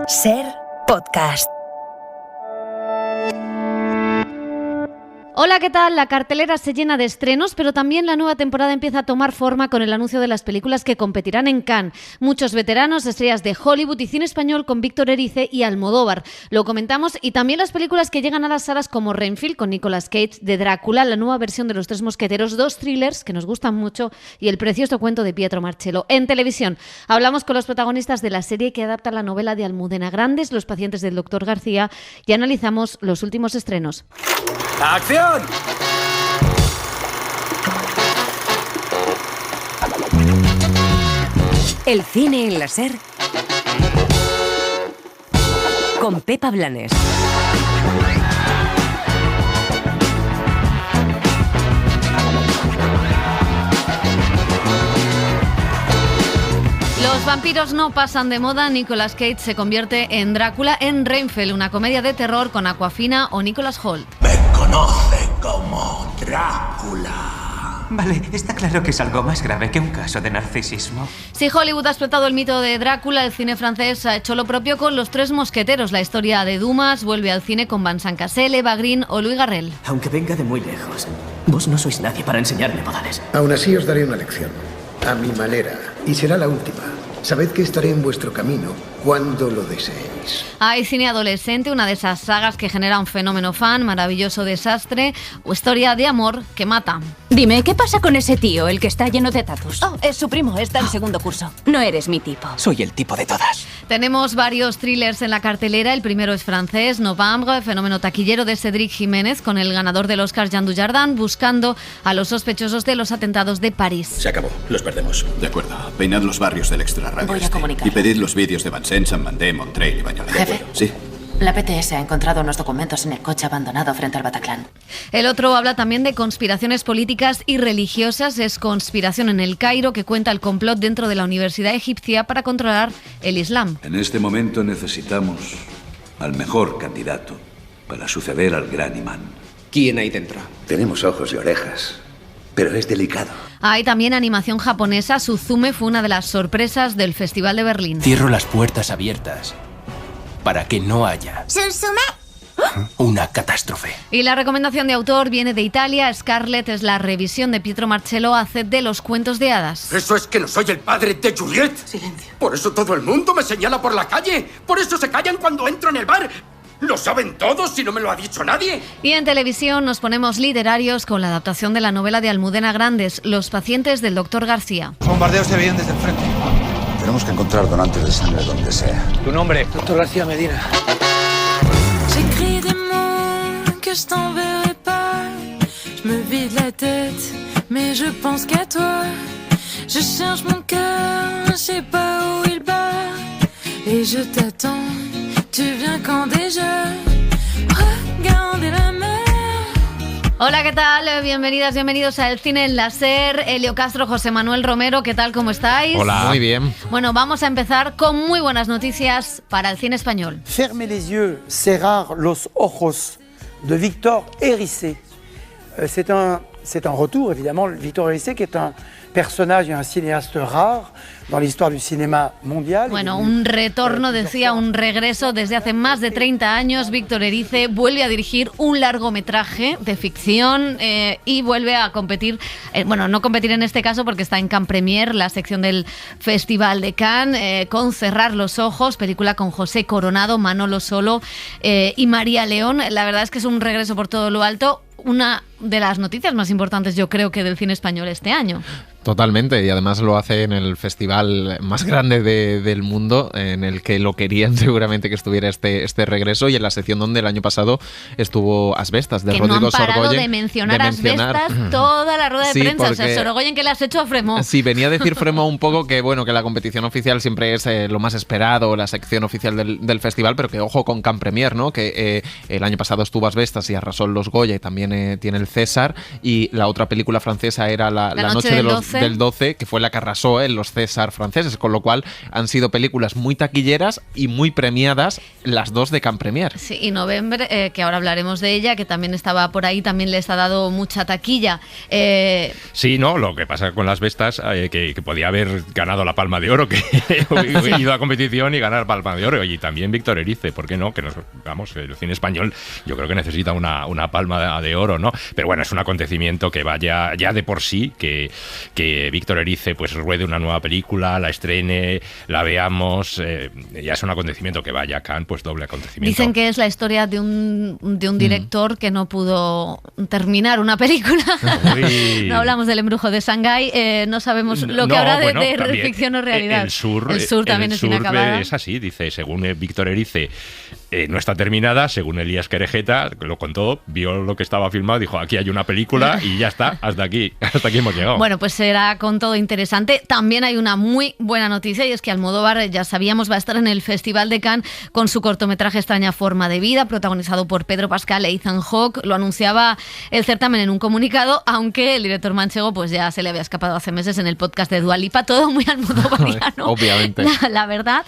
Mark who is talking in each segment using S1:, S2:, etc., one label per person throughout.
S1: Ser Podcast.
S2: Hola, ¿qué tal? La cartelera se llena de estrenos, pero también la nueva temporada empieza a tomar forma con el anuncio de las películas que competirán en Cannes. Muchos veteranos, estrellas de Hollywood y cine español con Víctor Erice y Almodóvar. Lo comentamos, y también las películas que llegan a las salas como Renfield con Nicolas Cage, de Drácula, la nueva versión de Los Tres Mosqueteros, dos thrillers que nos gustan mucho y el precioso cuento de Pietro Marcello. En televisión hablamos con los protagonistas de la serie que adapta la novela de Almudena Grandes, Los pacientes del Dr. García, y analizamos los últimos estrenos.
S3: ¡Acción!
S1: El cine en la Ser con Pepa Blanes.
S2: Los vampiros no pasan de moda. Nicolas Cage se convierte en Drácula en Renfield, una comedia de terror con Awkwafina o Nicholas Hoult.
S3: Me conoce como Drácula.
S4: Vale, está claro que es algo más grave que un caso de narcisismo.
S2: Si Hollywood ha explotado el mito de Drácula, el cine francés ha hecho lo propio con Los Tres Mosqueteros. La historia de Dumas vuelve al cine con Vincent Cassel, Eva Green o Louis Garrel.
S5: Aunque venga de muy lejos, vos no sois nadie para enseñarme modales.
S6: Aún así os daré una lección, a mi manera, y será la última. Sabed que estaré en vuestro camino cuando lo deseéis.
S2: Hay cine adolescente, una de esas sagas que genera un fenómeno fan, Maravilloso Desastre o Historia de amor que mata.
S7: Dime, ¿qué pasa con ese tío, el que está lleno de tatus?
S8: Oh, es su primo, está en segundo curso.
S7: No eres mi tipo.
S4: Soy el tipo de todas.
S2: Tenemos varios thrillers en la cartelera. El primero es francés, Novembre, fenómeno taquillero de Cédric Jiménez, con el ganador del Oscar Jean Dujardin, buscando a los sospechosos de los atentados de París.
S3: Se acabó, los perdemos.
S9: De acuerdo, peinad los barrios del extrarradio.
S8: Voy a comunicar.
S9: Y pedid los vídeos de Vincennes, Saint-Mandé, Montreuil y Bagnolet.
S8: Jefe.
S9: Sí.
S8: La PTS ha encontrado unos documentos en el coche abandonado frente al Bataclan.
S2: El otro habla también de conspiraciones políticas y religiosas. Es Conspiración en el Cairo, que cuenta el complot dentro de la Universidad Egipcia para controlar el Islam.
S10: En este momento necesitamos al mejor candidato para suceder al gran imán.
S5: ¿Quién hay dentro?
S6: Tenemos ojos y orejas, pero es delicado.
S2: Hay también animación japonesa. Suzume fue una de las sorpresas del Festival de Berlín.
S11: Cierro las puertas abiertas para que no haya una catástrofe.
S2: Y la recomendación de autor viene de Italia. Scarlett es la revisión de Pietro Marcello de Los cuentos de hadas.
S3: ¿Eso es que no soy el padre de Juliet?
S8: Silencio.
S3: Por eso todo el mundo me señala por la calle. Por eso se callan cuando entro en el bar. Lo saben todos si no me lo ha dicho nadie.
S2: Y en televisión nos ponemos literarios con la adaptación de la novela de Almudena Grandes, Los pacientes del Dr. García.
S12: Los bombardeos se veían desde el frente.
S10: Tenemos que encontrar donantes de sangre donde sea.
S12: ¿Tu nombre? Dr. García Medina.
S13: J'écris des mots que je t'enverrai pas. Je me vide la tête, mais je pense qu'à toi. Je cherche mon cœur, je sais pas où il bat. Et je t'attends, tu viens quand déjà. Regardez la mer.
S2: Hola, ¿qué tal? Bienvenidas, bienvenidos a El Cine en la Ser. Elio Castro, José Manuel Romero, ¿qué tal? ¿Cómo estáis?
S11: Hola. Muy bien.
S2: Bueno, vamos a empezar con muy buenas noticias para el cine español.
S12: Ferme les yeux, cerrar los ojos, de Víctor Erice. C'est un retour, évidemment. Víctor Erice, qui est un personnage et un cinéaste rare dans l'histoire du cinéma mondial.
S2: Bueno, un retorno, decía, un regreso. Desde hace más de 30 años, Víctor Erice vuelve a dirigir un largometraje de ficción y vuelve a competir, bueno, no competir en este caso porque está en Cannes Premier, la sección del Festival de Cannes, con Cerrar los ojos, película con José Coronado, Manolo Solo y María León. La verdad es que es un regreso por todo lo alto. Una de las noticias más importantes, yo creo, que del cine español este año.
S11: Totalmente, y además lo hace en el festival más grande del mundo, en el que lo querían seguramente que estuviera este regreso, y en la sección donde el año pasado estuvo Asbestas, de Rodrigo Sorogoyen. Que no han parado de mencionar Asbestas toda la rueda de prensa. Porque, o sea, Sorogoyen, ¿qué le has hecho a Fremont? Sí, venía a decir Fremont un poco que, bueno, que la competición oficial siempre es lo más esperado, la sección oficial del festival, pero que ojo con Cannes Premier, ¿no? Que el año pasado estuvo Asbestas y arrasó en los Goya, y también tiene el César, y la otra película francesa era la noche de los del 12, que fue la que arrasó en los César franceses, con lo cual han sido películas muy taquilleras y muy premiadas, las dos de Cannes Premier.
S2: Sí, y November, que ahora hablaremos de ella, que también estaba por ahí, también les ha dado mucha taquilla.
S14: Sí, no, lo que pasa con Las Bestas, que podía haber ganado la Palma de Oro, que ido a competición y ganar Palma de Oro, y también Víctor Erice, ¿por qué no? Que vamos, el cine español yo creo que necesita una Palma de Oro, ¿no? Pero bueno, es un acontecimiento que vaya ya de por sí, que Víctor Erice pues ruede una nueva película, la estrene, la veamos, ya es un acontecimiento que vaya a Cannes, pues doble acontecimiento.
S2: Dicen que es la historia de un director que no pudo terminar una película. No hablamos del Embrujo de Shanghái, no sabemos lo que habrá de ficción o realidad.
S14: El sur
S2: también es inacabado.
S14: Es así, dice, según Víctor Erice, no está terminada, según Elías Querejeta, lo contó, vio lo que estaba filmado, dijo, aquí hay una película y ya está, hasta aquí hemos llegado.
S2: Bueno, pues será con todo interesante. También hay una muy buena noticia, y es que Almodóvar, ya sabíamos, va a estar en el Festival de Cannes con su cortometraje Extraña forma de vida, protagonizado por Pedro Pascal e Ethan Hawke. Lo anunciaba el certamen en un comunicado, aunque el director manchego pues ya se le había escapado hace meses en el podcast de Dua Lipa, todo muy almodóvariano.
S11: Obviamente.
S2: La verdad.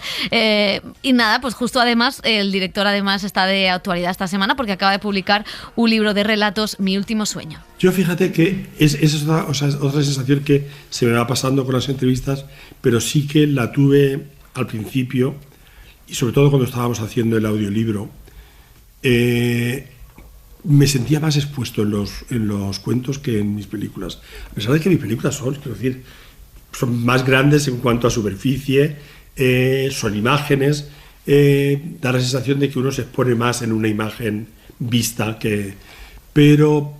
S2: Y nada, pues justo además, el director además está de actualidad esta semana porque acaba de publicar un libro de relatos, Mi último sueño.
S15: Yo fíjate que es otra sensación que se me va pasando con las entrevistas, pero sí que la tuve al principio, y sobre todo cuando estábamos haciendo el audiolibro. Me sentía más expuesto en los cuentos que en mis películas. A pesar de que mis películas son más grandes en cuanto a superficie, son imágenes, da la sensación de que uno se expone más en una imagen vista que... Pero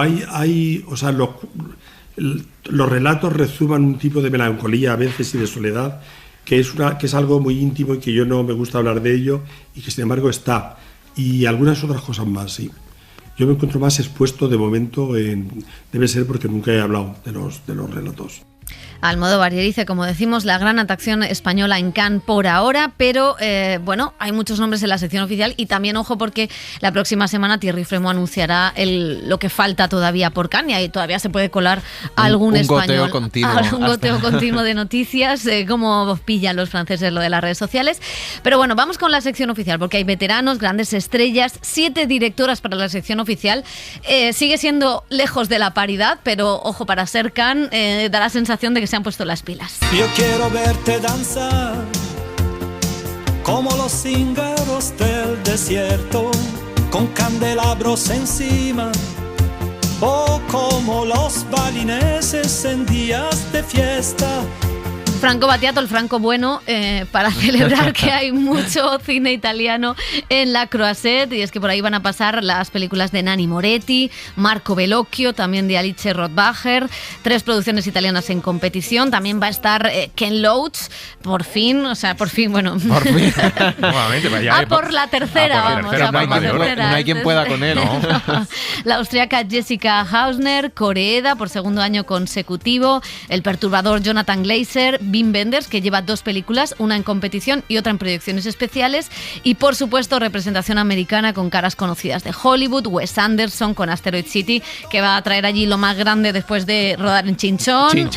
S15: hay o sea, los relatos rezuman un tipo de melancolía a veces y de soledad que es algo muy íntimo y que yo no me gusta hablar de ello y que sin embargo está. Y algunas otras cosas más, sí. Yo me encuentro más expuesto de momento debe ser porque nunca he hablado de los relatos.
S2: Almodóvar, y dice, como decimos, la gran atracción española en Cannes por ahora, pero bueno, hay muchos nombres en la sección oficial y también, ojo, porque la próxima semana Thierry Frémaux anunciará lo que falta todavía por Cannes y ahí todavía se puede colar algún español. Un goteo continuo de noticias, cómo pillan los franceses lo de las redes sociales. Pero bueno, vamos con la sección oficial, porque hay veteranos, grandes estrellas, 7 directoras para la sección oficial. Sigue siendo lejos de la paridad, pero ojo, para ser Cannes da la sensación de que se han puesto las pilas.
S16: Yo quiero verte danzar como los cíngaros del desierto, con candelabros encima, o como los balineses en días de fiesta.
S2: Franco Battiato, el Franco bueno, para celebrar que hay mucho cine italiano en la Croisette, y es que por ahí van a pasar las películas de Nanni Moretti, Marco Bellocchio, también de Alice Rohrwacher, 3 producciones italianas en competición. También va a estar Ken Loach, por fin, bueno.
S11: Por fin.
S2: Por la tercera,
S11: No hay quien pueda con él, ¿no?
S2: La austríaca Jessica Hausner, Koreeda, por segundo año consecutivo, el perturbador Jonathan Glazer, Wim Wenders, que lleva 2 películas, una en competición y otra en proyecciones especiales, y por supuesto representación americana con caras conocidas de Hollywood, Wes Anderson con Asteroid City, que va a traer allí lo más grande después de rodar en Chinchón.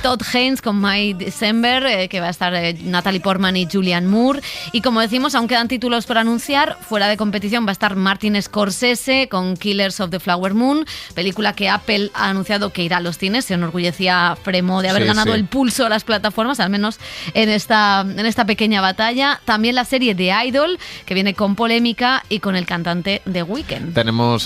S2: Todd Haynes con My December, que va a estar Natalie Portman y Julianne Moore, y como decimos, aún quedan títulos por anunciar. Fuera de competición va a estar Martin Scorsese con Killers of the Flower Moon, película que Apple ha anunciado que irá a los cines. Se enorgullecía Frémaux de haber ganado el pulso a las plataformas, al menos en esta pequeña batalla. También la serie The Idol, que viene con polémica y con el cantante The Weeknd.
S11: Tenemos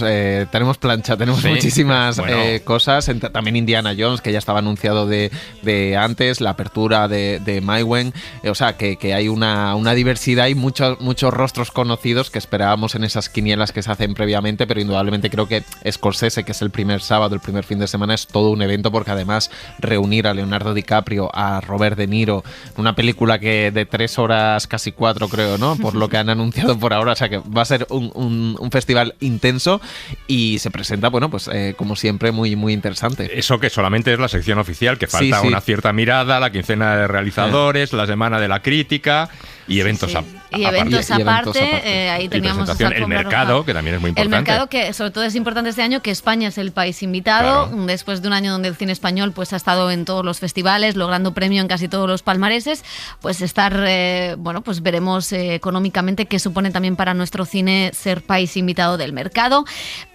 S11: plancha, tenemos muchísimas cosas. También Indiana Jones, que ya estaba anunciado de antes, la apertura de Maïwen. O sea, que hay una diversidad y muchos rostros conocidos que esperábamos en esas quinielas que se hacen previamente, pero indudablemente creo que Scorsese, que es el primer sábado, el primer fin de semana, es todo un evento, porque además reunir a Leonardo DiCaprio, a Robert De Niro, una película que de 3 horas, casi 4 creo, ¿no? Por lo que han anunciado por ahora, o sea que va a ser un festival intenso y se presenta, bueno, pues como siempre muy, muy interesante.
S14: Eso que solamente es la sección oficial, que falta una cierta mirada, la quincena de realizadores, la semana de la crítica y eventos aparte.
S2: Y eventos aparte, ahí teníamos
S14: el mercado, que también es muy importante.
S2: El mercado, que sobre todo es importante este año, que España es el país invitado, después de un año donde el cine español pues ha estado en todos los festivales, logrando premio en casi todos los palmareses, pues pues veremos económicamente qué supone también para nuestro cine ser país invitado del mercado.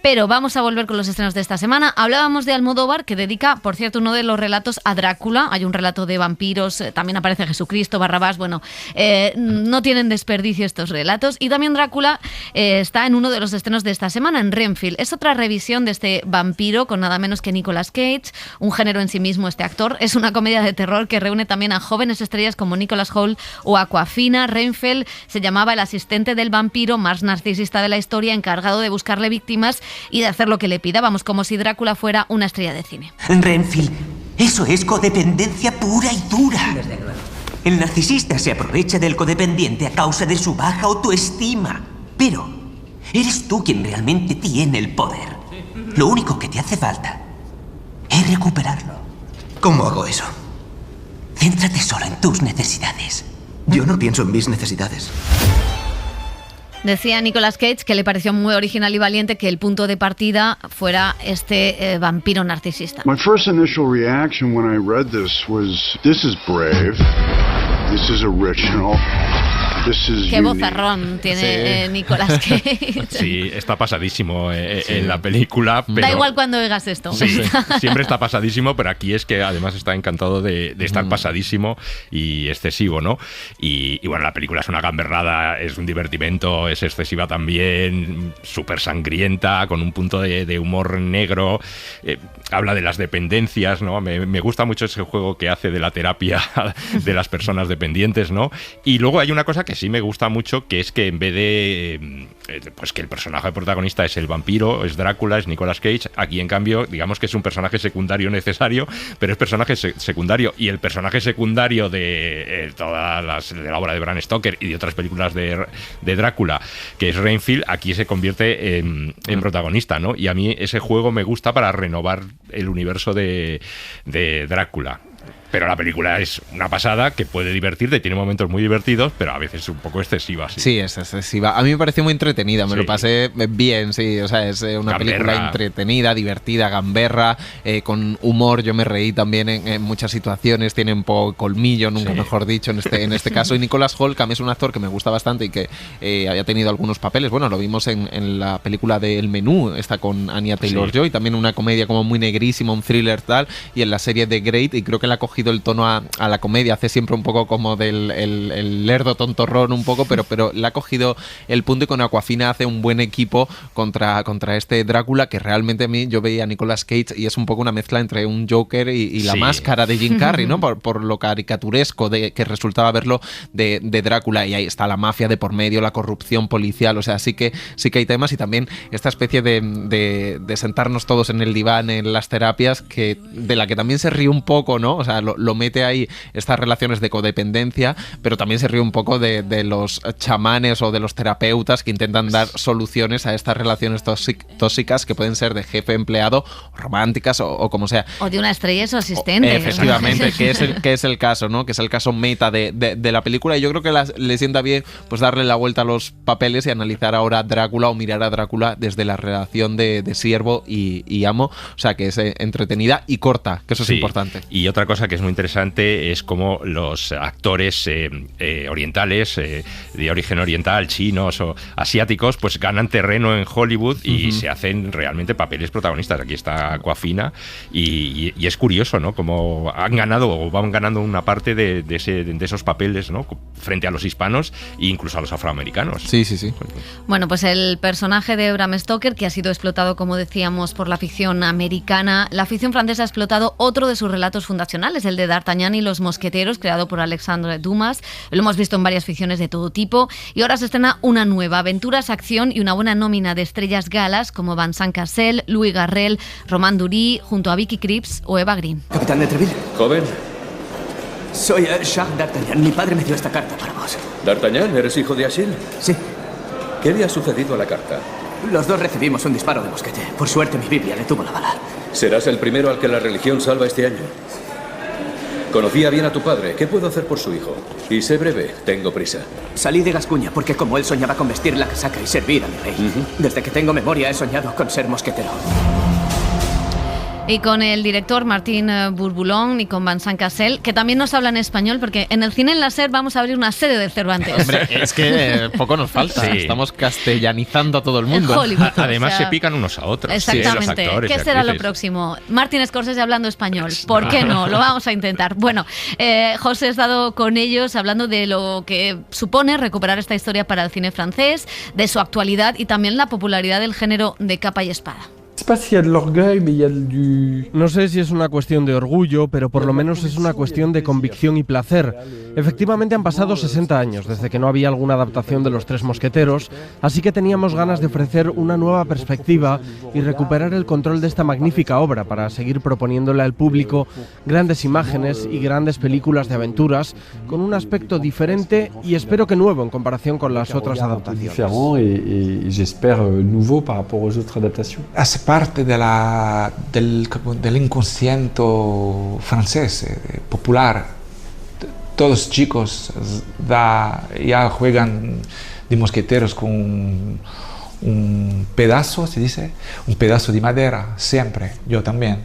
S2: Pero vamos a volver con los estrenos de esta semana. Hablábamos de Almodóvar, que dedica, por cierto, uno de los relatos a Drácula. Hay un relato de vampiros, también aparece Jesucristo, Barrabás, no tienen desperdicio estos relatos. Y también Drácula está en uno de los estrenos de esta semana, en Renfield. Es otra revisión de este vampiro con nada menos que Nicolas Cage, un género en sí mismo este actor. Es una comedia de terror que reúne también a jóvenes estrellas como Nicholas Hoult o Awkwafina. Renfield se llamaba el asistente del vampiro más narcisista de la historia, encargado de buscarle víctimas y de hacer lo que le pida, como si Drácula fuera una estrella de cine.
S5: Renfield, eso es codependencia pura y dura. Desde luego. El narcisista se aprovecha del codependiente a causa de su baja autoestima. Pero eres tú quien realmente tiene el poder. Lo único que te hace falta es recuperarlo.
S17: ¿Cómo hago eso?
S5: Céntrate solo en tus necesidades.
S17: Yo no pienso en mis necesidades.
S2: Decía Nicolas Cage que le pareció muy original y valiente que el punto de partida fuera este vampiro narcisista.
S18: My first initial reaction when I read this was, this is brave, this is original.
S2: Qué vozarrón tiene Nicolas Cage.
S14: Sí, está pasadísimo en la película. Pero
S2: da igual cuando oigas esto.
S14: Sí, siempre está pasadísimo, pero aquí es que además está encantado de estar pasadísimo y excesivo, ¿no? Y bueno, la película es una gamberrada, es un divertimento, es excesiva también, súper sangrienta, con un punto de humor negro. Habla de las dependencias, ¿no? Me gusta mucho ese juego que hace de la terapia de las personas dependientes, ¿no? Y luego hay una cosa que sí me gusta mucho, que es que en vez de pues que el personaje protagonista es el vampiro, es Drácula, es Nicolas Cage, aquí en cambio digamos que es un personaje secundario necesario, pero es personaje secundario, y el personaje secundario de toda de la obra de Bram Stoker y de otras películas de Drácula, que es Renfield, aquí se convierte en protagonista, ¿no? Y a mí ese juego me gusta para renovar el universo de Drácula. Pero la película es una pasada, que puede divertirte, tiene momentos muy divertidos, pero a veces un poco excesiva.
S11: Sí, es excesiva. A mí me pareció muy entretenida, me lo pasé bien, sí. O sea, es una película entretenida, divertida, gamberra, con humor. Yo me reí también en muchas situaciones, tiene un poco colmillo, nunca mejor dicho, en este caso. Y Nicholas Hoult, que a mí es un actor que me gusta bastante y que había tenido algunos papeles. Bueno, lo vimos en la película de El Menú, está con Anya Taylor-Joy, también una comedia como muy negrísima, un thriller tal, y en la serie The Great, y creo que la ha cogido el tono a la comedia, hace siempre un poco como del el lerdo tontorrón un poco, pero le ha cogido el punto, y con Awkwafina hace un buen equipo contra este Drácula, que realmente a mí, yo veía a Nicolas Cage y es un poco una mezcla entre un Joker y la máscara de Jim Carrey, ¿no? Por lo caricaturesco que resultaba verlo de Drácula, y ahí está la mafia de por medio, la corrupción policial, o sea, sí que hay temas, y también esta especie de sentarnos todos en el diván en las terapias, de la que también se ríe un poco, ¿no? O sea, lo mete ahí, estas relaciones de codependencia, pero también se ríe un poco de los chamanes o de los terapeutas que intentan dar soluciones a estas relaciones tóxicas que pueden ser de jefe-empleado, románticas o como sea.
S2: O de una estrella y su asistente.
S11: Efectivamente, que es el caso, ¿no? Que es el caso meta de la película, y yo creo que le sienta bien pues darle la vuelta a los papeles y analizar ahora Drácula, o mirar a Drácula desde la relación de siervo y amo, o sea, que es entretenida y corta, que eso es importante.
S14: Y otra cosa que es muy interesante es cómo los actores orientales, de origen oriental, chinos o asiáticos, pues ganan terreno en Hollywood y se hacen realmente papeles protagonistas. Aquí está Awkwafina y es curioso, ¿no? Como han ganado o van ganando una parte de esos papeles, ¿no? Frente a los hispanos e incluso a los afroamericanos.
S11: Sí.
S2: Bueno, pues el personaje de Bram Stoker, que ha sido explotado, como decíamos, por la ficción americana, la ficción francesa ha explotado otro de sus relatos fundacionales, el de D'Artagnan y los mosqueteros, creado por Alexandre Dumas. Lo hemos visto en varias ficciones de todo tipo, y ahora se estrena una nueva: aventuras, acción y una buena nómina de estrellas galas como Vincent Cassel, Louis Garrel, Romain Duris, junto a Vicky Krieps o Eva Green.
S17: Capitán de Treville.
S10: Joven,
S17: Soy Charles d'Artagnan. Mi padre me dio esta carta para vos.
S10: ¿D'Artagnan? ¿Eres hijo de Achille?
S17: Sí.
S10: ¿Qué le ha sucedido a la carta?
S17: Los dos recibimos un disparo de mosquete. Por suerte mi Biblia detuvo la bala.
S10: Serás el primero al que la religión salva este año. Conocía bien a tu padre. ¿Qué puedo hacer por su hijo? Y sé breve, tengo prisa.
S17: Salí de Gascuña porque como él soñaba con vestir la casaca y servir a mi rey. Desde que tengo memoria he soñado con ser mosquetero.
S2: Y con el director Martín Bourboulon y con Vincent Cassel, que también nos habla en español, porque en el cine en la SER vamos a abrir una sede de Cervantes.
S11: Hombre, es que poco nos falta.
S14: Sí.
S11: Estamos castellanizando a todo el mundo.
S2: En Hollywood,
S14: Además
S2: o sea,
S14: se pican unos a otros.
S2: Exactamente.
S14: Sí, los actores
S2: ¿Qué
S14: y
S2: será lo
S14: actrices.
S2: próximo? Martin Scorsese hablando español. ¿Por qué no? Lo vamos a intentar. Bueno, José ha estado con ellos hablando de lo que supone recuperar esta historia para el cine francés, de su actualidad y también la popularidad del género de capa y espada.
S19: No sé si es una cuestión de orgullo, pero por lo menos es una cuestión de convicción y placer. Efectivamente han pasado 60 años desde que no había alguna adaptación de Los Tres Mosqueteros, así que teníamos ganas de ofrecer una nueva perspectiva y recuperar el control de esta magnífica obra para seguir proponiéndole al público grandes imágenes y grandes películas de aventuras con un aspecto diferente y espero que nuevo en comparación con las otras adaptaciones.
S20: Parte del inconsciente francés, popular. Todos los chicos ya juegan de mosqueteros con un pedazo, se dice, un pedazo de madera, siempre, yo también.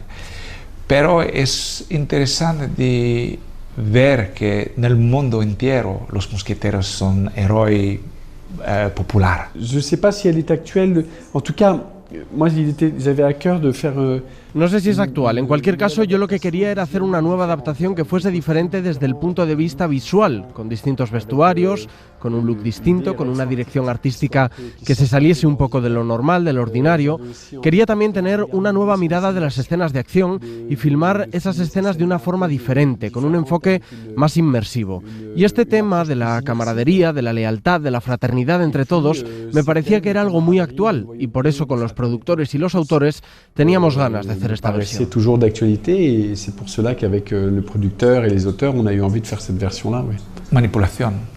S20: Pero es interesante de ver que en el mundo entero los mosqueteros son héroes populares.
S19: Je sais pas si elle est actuelle, en tout cas. No sé si es actual. En cualquier caso, yo lo que quería era hacer una nueva adaptación que fuese diferente desde el punto de vista visual, con distintos vestuarios, con un look distinto, con una dirección artística que se saliese un poco de lo normal, de lo ordinario. Quería también tener una nueva mirada de las escenas de acción y filmar esas escenas de una forma diferente, con un enfoque más inmersivo. Y este tema de la camaradería, de la lealtad, de la fraternidad entre todos, me parecía que era algo muy actual y por eso con los productores y los autores teníamos ganas de hacer esta versión.
S21: C'est toujours d'actualité et c'est pour cela qu'avec le producteur et les auteurs, on a eu envie de faire cette version-là. Oui.
S20: Manipulación.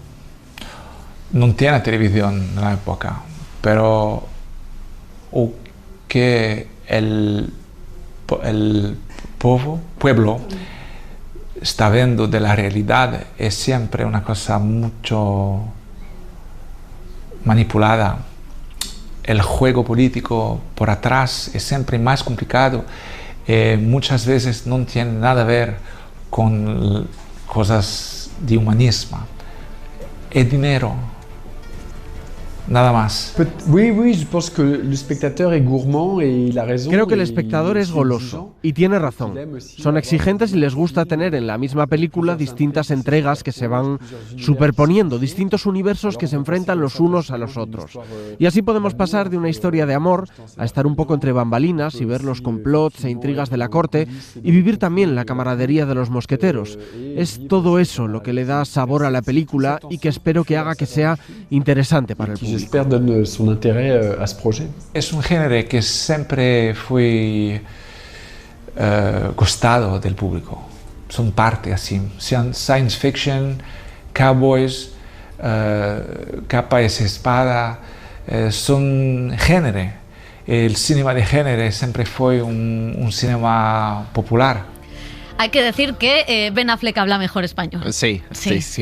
S20: No tiene televisión en la época, pero que el pueblo está viendo de la realidad es siempre una cosa mucho manipulada. El juego político por atrás es siempre más complicado. Muchas veces no tiene nada que ver con cosas de humanismo. Es dinero. Nada más.
S21: Oui, je pense que le spectateur est gourmand et il a raison.
S19: Creo que el espectador es goloso y tiene razón. Son exigentes y les gusta tener en la misma película distintas entregas que se van superponiendo, distintos universos que se enfrentan los unos a los otros. Y así podemos pasar de una historia de amor a estar un poco entre bambalinas y ver los complots e intrigas de la corte y vivir también la camaradería de los mosqueteros. Es todo eso lo que le da sabor a la película y que espero que haga que sea interesante para el público.
S21: J'espère donne son intérêt à ce projet.
S20: Es un género que siempre fue gustado del público. Son parte así. Sean science fiction, cowboys, capa y espada, son género. El cine de género siempre fue un cine popular.
S2: Hay que decir que Ben Affleck habla mejor español.
S11: Sí,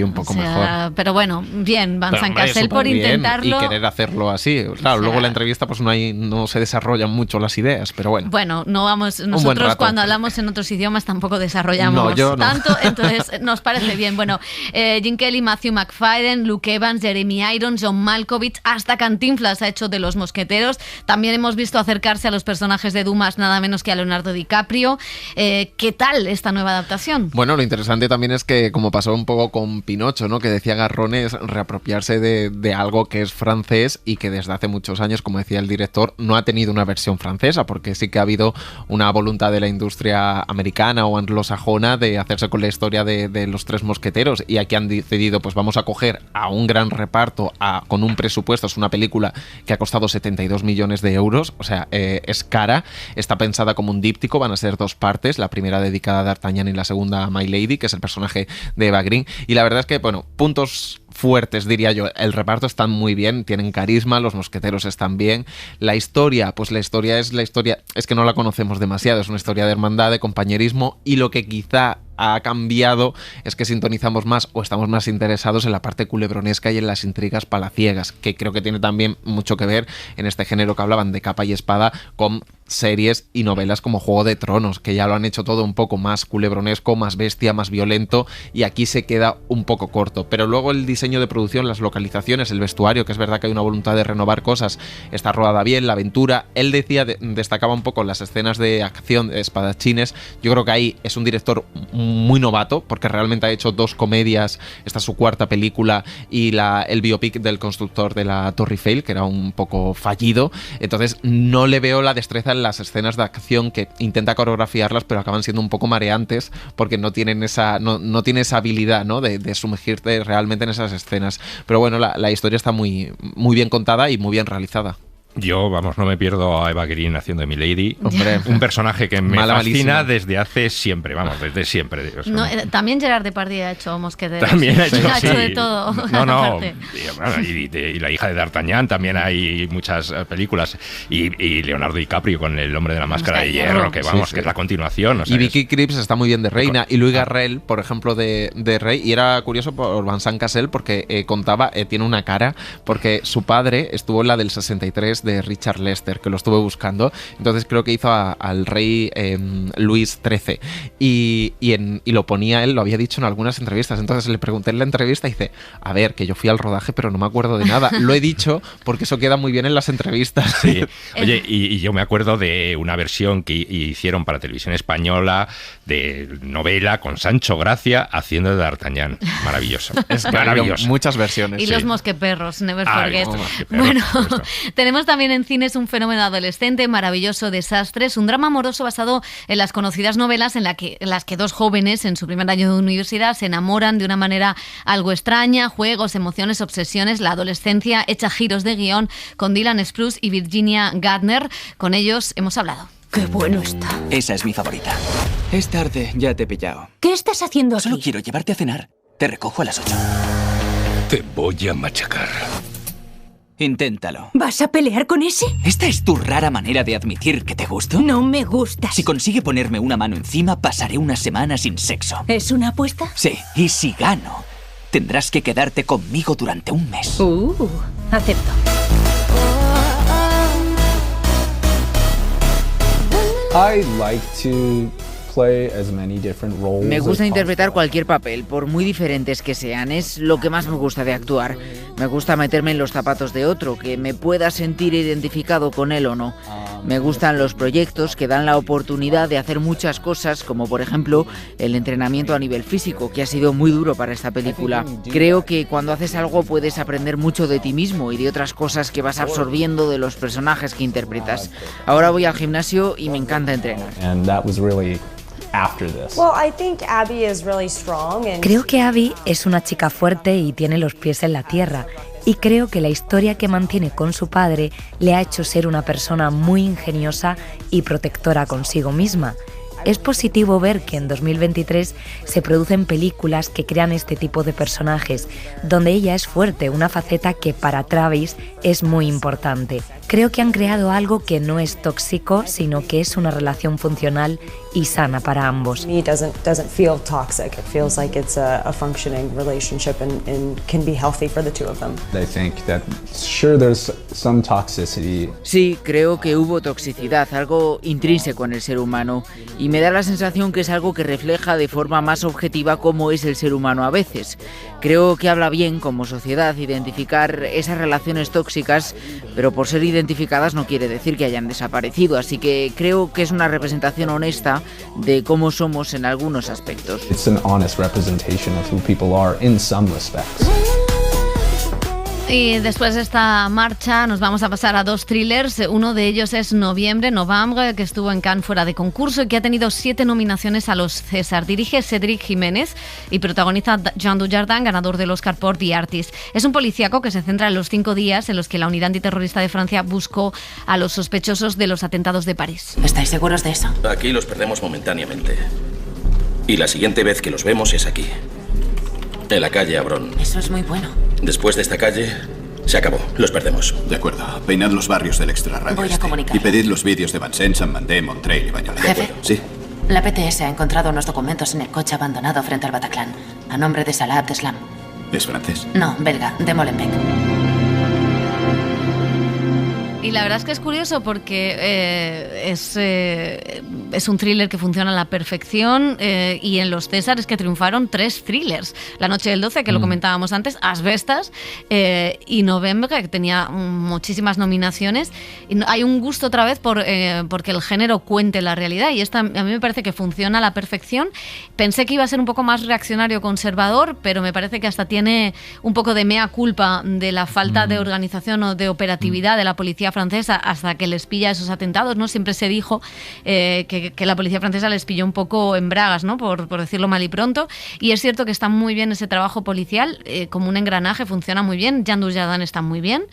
S11: un poco mejor.
S2: Pero bueno, bien, Vincent Cassel por intentarlo.
S11: Y querer hacerlo así. Claro, luego la entrevista pues no se desarrollan mucho las ideas, pero bueno.
S2: Bueno, no vamos, nosotros cuando hablamos en otros idiomas tampoco desarrollamos tanto, entonces nos parece bien. Bueno, Jim Kelly, Matthew McFadden, Luke Evans, Jeremy Irons, John Malkovich, hasta Cantinflas ha hecho de Los Mosqueteros. También hemos visto acercarse a los personajes de Dumas nada menos que a Leonardo DiCaprio. ¿Qué tal esta nueva adaptación?
S11: Bueno, lo interesante también es que, como pasó un poco con Pinocho, ¿no?, que decía Garrone, es reapropiarse de algo que es francés y que desde hace muchos años, como decía el director, no ha tenido una versión francesa, porque sí que ha habido una voluntad de la industria americana o anglosajona de hacerse con la historia de Los Tres Mosqueteros, y aquí han decidido, pues vamos a coger a un gran reparto con un presupuesto. Es una película que ha costado 72 millones de euros, o sea, es cara, está pensada como un díptico, van a ser 2 partes, la primera dedicada a D'Artagnan y la segunda My Lady, que es el personaje de Eva Green. Y la verdad es que, bueno, puntos fuertes, diría yo. El reparto está muy bien, tienen carisma, los mosqueteros están bien. La historia, pues la historia es que no la conocemos demasiado, es una historia de hermandad, de compañerismo, y lo que quizá ha cambiado es que sintonizamos más o estamos más interesados en la parte culebronesca y en las intrigas palaciegas, que creo que tiene también mucho que ver en este género que hablaban de capa y espada con series y novelas como Juego de Tronos, que ya lo han hecho todo un poco más culebronesco, más bestia, más violento, y aquí se queda un poco corto. Pero luego el diseño de producción, las localizaciones, el vestuario, que es verdad que hay una voluntad de renovar cosas, está rodada bien, la aventura. Él decía, destacaba un poco las escenas de acción de espadachines. Yo creo que ahí es un director muy novato, porque realmente ha hecho 2 comedias, esta es su 4ª película, y el biopic del constructor de la Torre Eiffel, que era un poco fallido. Entonces no le veo la destreza en las escenas de acción, que intenta coreografiarlas, pero acaban siendo un poco mareantes, porque no tienen no tiene esa habilidad, ¿no?, de sumergirte realmente en esas escenas. Pero bueno, la historia está muy, muy bien contada y muy bien realizada.
S14: Yo, vamos, no me pierdo a Eva Green haciendo de Milady. Hombre, un personaje que me fascina desde hace siempre, vamos, desde siempre. O sea,
S2: no, también Gerard Depardieu ha hecho mosqueteros.
S14: También ha hecho
S2: de todo.
S14: No. Y la hija de D'Artagnan, también hay muchas películas. Y Leonardo DiCaprio con El hombre de la máscara de hierro, que vamos, que es la continuación. O sea,
S11: y Vicky Krieps está muy bien de reina. Y Louis Garrel, por ejemplo, de rey. Y era curioso por Vincent Cassel, porque contaba, tiene una cara, porque su padre estuvo en la del 63 de Richard Lester, que lo estuve buscando. Entonces creo que hizo al rey Luis XIII y lo ponía él, lo había dicho en algunas entrevistas. Entonces le pregunté en la entrevista y dice, a ver, que yo fui al rodaje pero no me acuerdo de nada. Lo he dicho porque eso queda muy bien en las entrevistas.
S14: Sí. Oye, y yo me acuerdo de una versión que hicieron para Televisión Española de novela con Sancho Gracia haciendo de D'Artagnan. Maravilloso.
S11: Es maravilloso. Muchas versiones.
S2: Y los mosqueperros, never forget. Bueno, tenemos también en cines un fenómeno adolescente, Maravilloso Desastre. Es un drama amoroso basado en las conocidas novelas en las que 2 jóvenes en su primer año de universidad se enamoran de una manera algo extraña, juegos, emociones, obsesiones, la adolescencia hecha giros de guión, con Dylan Sprouse y Virginia Gardner. Con ellos hemos hablado.
S7: ¡Qué bueno está!
S17: Esa es mi favorita. Es tarde, ya te he pillado.
S7: ¿Qué estás haciendo aquí?
S17: Solo quiero llevarte a cenar. Te recojo a las 8.
S10: Te voy a machacar.
S17: Inténtalo.
S7: ¿Vas a pelear con ese?
S17: ¿Esta es tu rara manera de admitir que te gusto?
S7: No me gustas.
S17: Si consigue ponerme una mano encima, pasaré una semana sin sexo.
S7: ¿Es una apuesta?
S17: Sí, y si gano, tendrás que quedarte conmigo durante un mes.
S7: Acepto.
S21: I like to play as many different roles.
S1: Me gusta interpretar cualquier papel, por muy diferentes que sean. Es lo que más me gusta de actuar. Me gusta meterme en los zapatos de otro, que me pueda sentir identificado con él o no. Me gustan los proyectos que dan la oportunidad de hacer muchas cosas, como por ejemplo el entrenamiento a nivel físico, que ha sido muy duro para esta película. Creo que cuando haces algo puedes aprender mucho de ti mismo y de otras cosas que vas absorbiendo de los personajes que interpretas. Ahora voy al gimnasio y me encanta entrenar.
S22: Creo que Abby es una chica fuerte y tiene los pies en la tierra. Y creo que la historia que mantiene con su padre le ha hecho ser una persona muy ingeniosa y protectora consigo misma. Es positivo ver que en 2023 se producen películas que crean este tipo de personajes, donde ella es fuerte, una faceta que para Travis es muy importante. Creo que han creado algo que no es tóxico, sino que es una relación funcional y sana para ambos.
S23: Doesn't feel toxic. It feels like it's a functioning relationship and can be healthy for the two of them.
S21: I think that sure there's some toxicity.
S1: Sí, creo que hubo toxicidad, algo intrínseco en el ser humano, y me da la sensación que es algo que refleja de forma más objetiva cómo es el ser humano a veces. Creo que habla bien como sociedad identificar esas relaciones tóxicas, pero por ser identificadas no quiere decir que hayan desaparecido, así que creo que es una representación honesta de cómo somos en algunos aspectos.
S21: It's an honest representation of who people are in some respects.
S2: Y después de esta marcha nos vamos a pasar a 2 thrillers. Uno de ellos es Novembre, que estuvo en Cannes fuera de concurso y que ha tenido 7 nominaciones a los César. Dirige Cédric Jiménez y protagoniza Jean Dujardin, ganador del Oscar por The Artist. Es un policíaco que se centra en los 5 días en los que la unidad antiterrorista de Francia buscó a los sospechosos de los atentados de París.
S8: ¿Estáis seguros de eso?
S24: Aquí los perdemos momentáneamente.
S4: Y la siguiente vez que los vemos es aquí, en la calle Abrón.
S8: Eso es muy bueno.
S4: Después de esta calle, se acabó. Los perdemos.
S6: De acuerdo. Peinad los barrios del extrarradio.
S8: Voy a comunicar.
S6: Y pedid los vídeos de Vincennes, Saint-Mandé, Montreuil y Bagnolet.
S8: Jefe.
S6: Sí.
S8: La PTS ha encontrado unos documentos en el coche abandonado frente al Bataclan, a nombre de Salah Abdeslam.
S6: ¿Es francés?
S8: No, belga, de Molenbeek.
S2: Y la verdad es que es curioso porque es un thriller que funciona a la perfección y en los Césares que triunfaron 3 thrillers. La noche del 12, que lo comentábamos antes, Asbestas y November, que tenía muchísimas nominaciones. Y hay un gusto otra vez porque el género cuente la realidad y esta a mí me parece que funciona a la perfección. Pensé que iba a ser un poco más reaccionario conservador, pero me parece que hasta tiene un poco de mea culpa de la falta de organización o de operatividad de la policía francesa hasta que les pilla esos atentados, ¿no? Siempre se dijo que la policía francesa les pilló un poco en bragas, ¿no? Por decirlo mal y pronto, y es cierto que está muy bien ese trabajo policial, como un engranaje, funciona muy bien. Jean Dujardin está muy bien,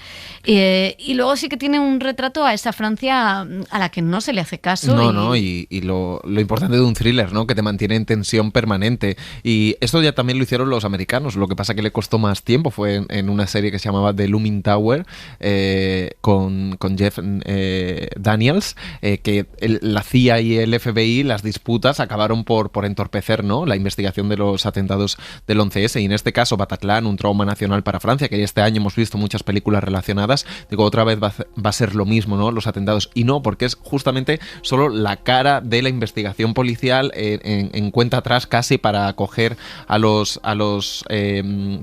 S2: y luego sí que tiene un retrato a esa Francia a la que no se le hace caso.
S11: Y lo importante de un thriller, ¿no? Que te mantiene en tensión permanente, y esto ya también lo hicieron los americanos, lo que pasa que le costó más tiempo, fue en una serie que se llamaba The Looming Tower, con Jeff Daniels, que la CIA y el FBI, las disputas acabaron por entorpecer, ¿no? La investigación de los atentados del 11S, y en este caso Bataclan, un trauma nacional para Francia, que este año hemos visto muchas películas relacionadas. Digo, otra vez va a ser lo mismo, ¿no? Los atentados, y no, porque es justamente solo la cara de la investigación policial en cuenta atrás casi para acoger a los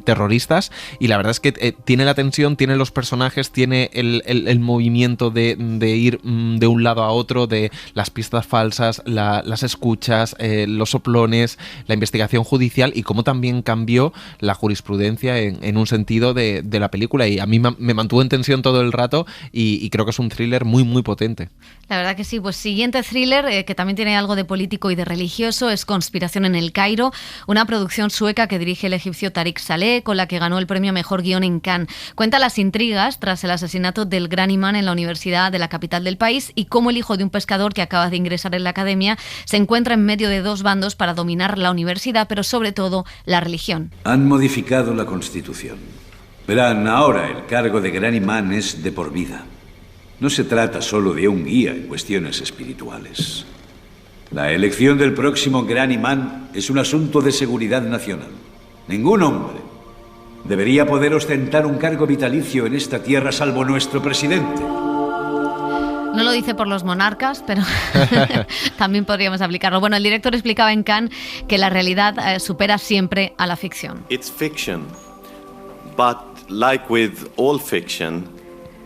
S11: terroristas, y la verdad es que tiene la tensión, tiene los personajes, tiene el movimiento de ir de un lado a otro, de las pistas falsas, las escuchas, los soplones, la investigación judicial, y cómo también cambió la jurisprudencia en un sentido de la película, y a mí me mantuvo en tensión todo el rato, y creo que es un thriller muy muy potente.
S2: La verdad que sí. Pues siguiente thriller, que también tiene algo de político y de religioso, es Conspiración en el Cairo, una producción sueca que dirige el egipcio Tariq Saleh, con la que ganó el premio a Mejor Guión en Cannes. Cuenta las intrigas tras el asesinato del gran imán en la universidad de la capital del país, y cómo el hijo de un pescador que acaba de ingresar en la academia se encuentra en medio de 2 bandos para dominar la universidad, pero sobre todo la religión.
S9: Han modificado la Constitución. Verán, ahora el cargo de gran imán es de por vida. No se trata solo de un guía en cuestiones espirituales. La elección del próximo gran imán es un asunto de seguridad nacional. Ningún hombre debería poder ostentar un cargo vitalicio en esta tierra salvo nuestro presidente.
S2: No lo dice por los monarcas, pero también podríamos aplicarlo. Bueno, el director explicaba en Cannes que la realidad supera siempre a la ficción.
S24: It's fiction, but like with all fiction,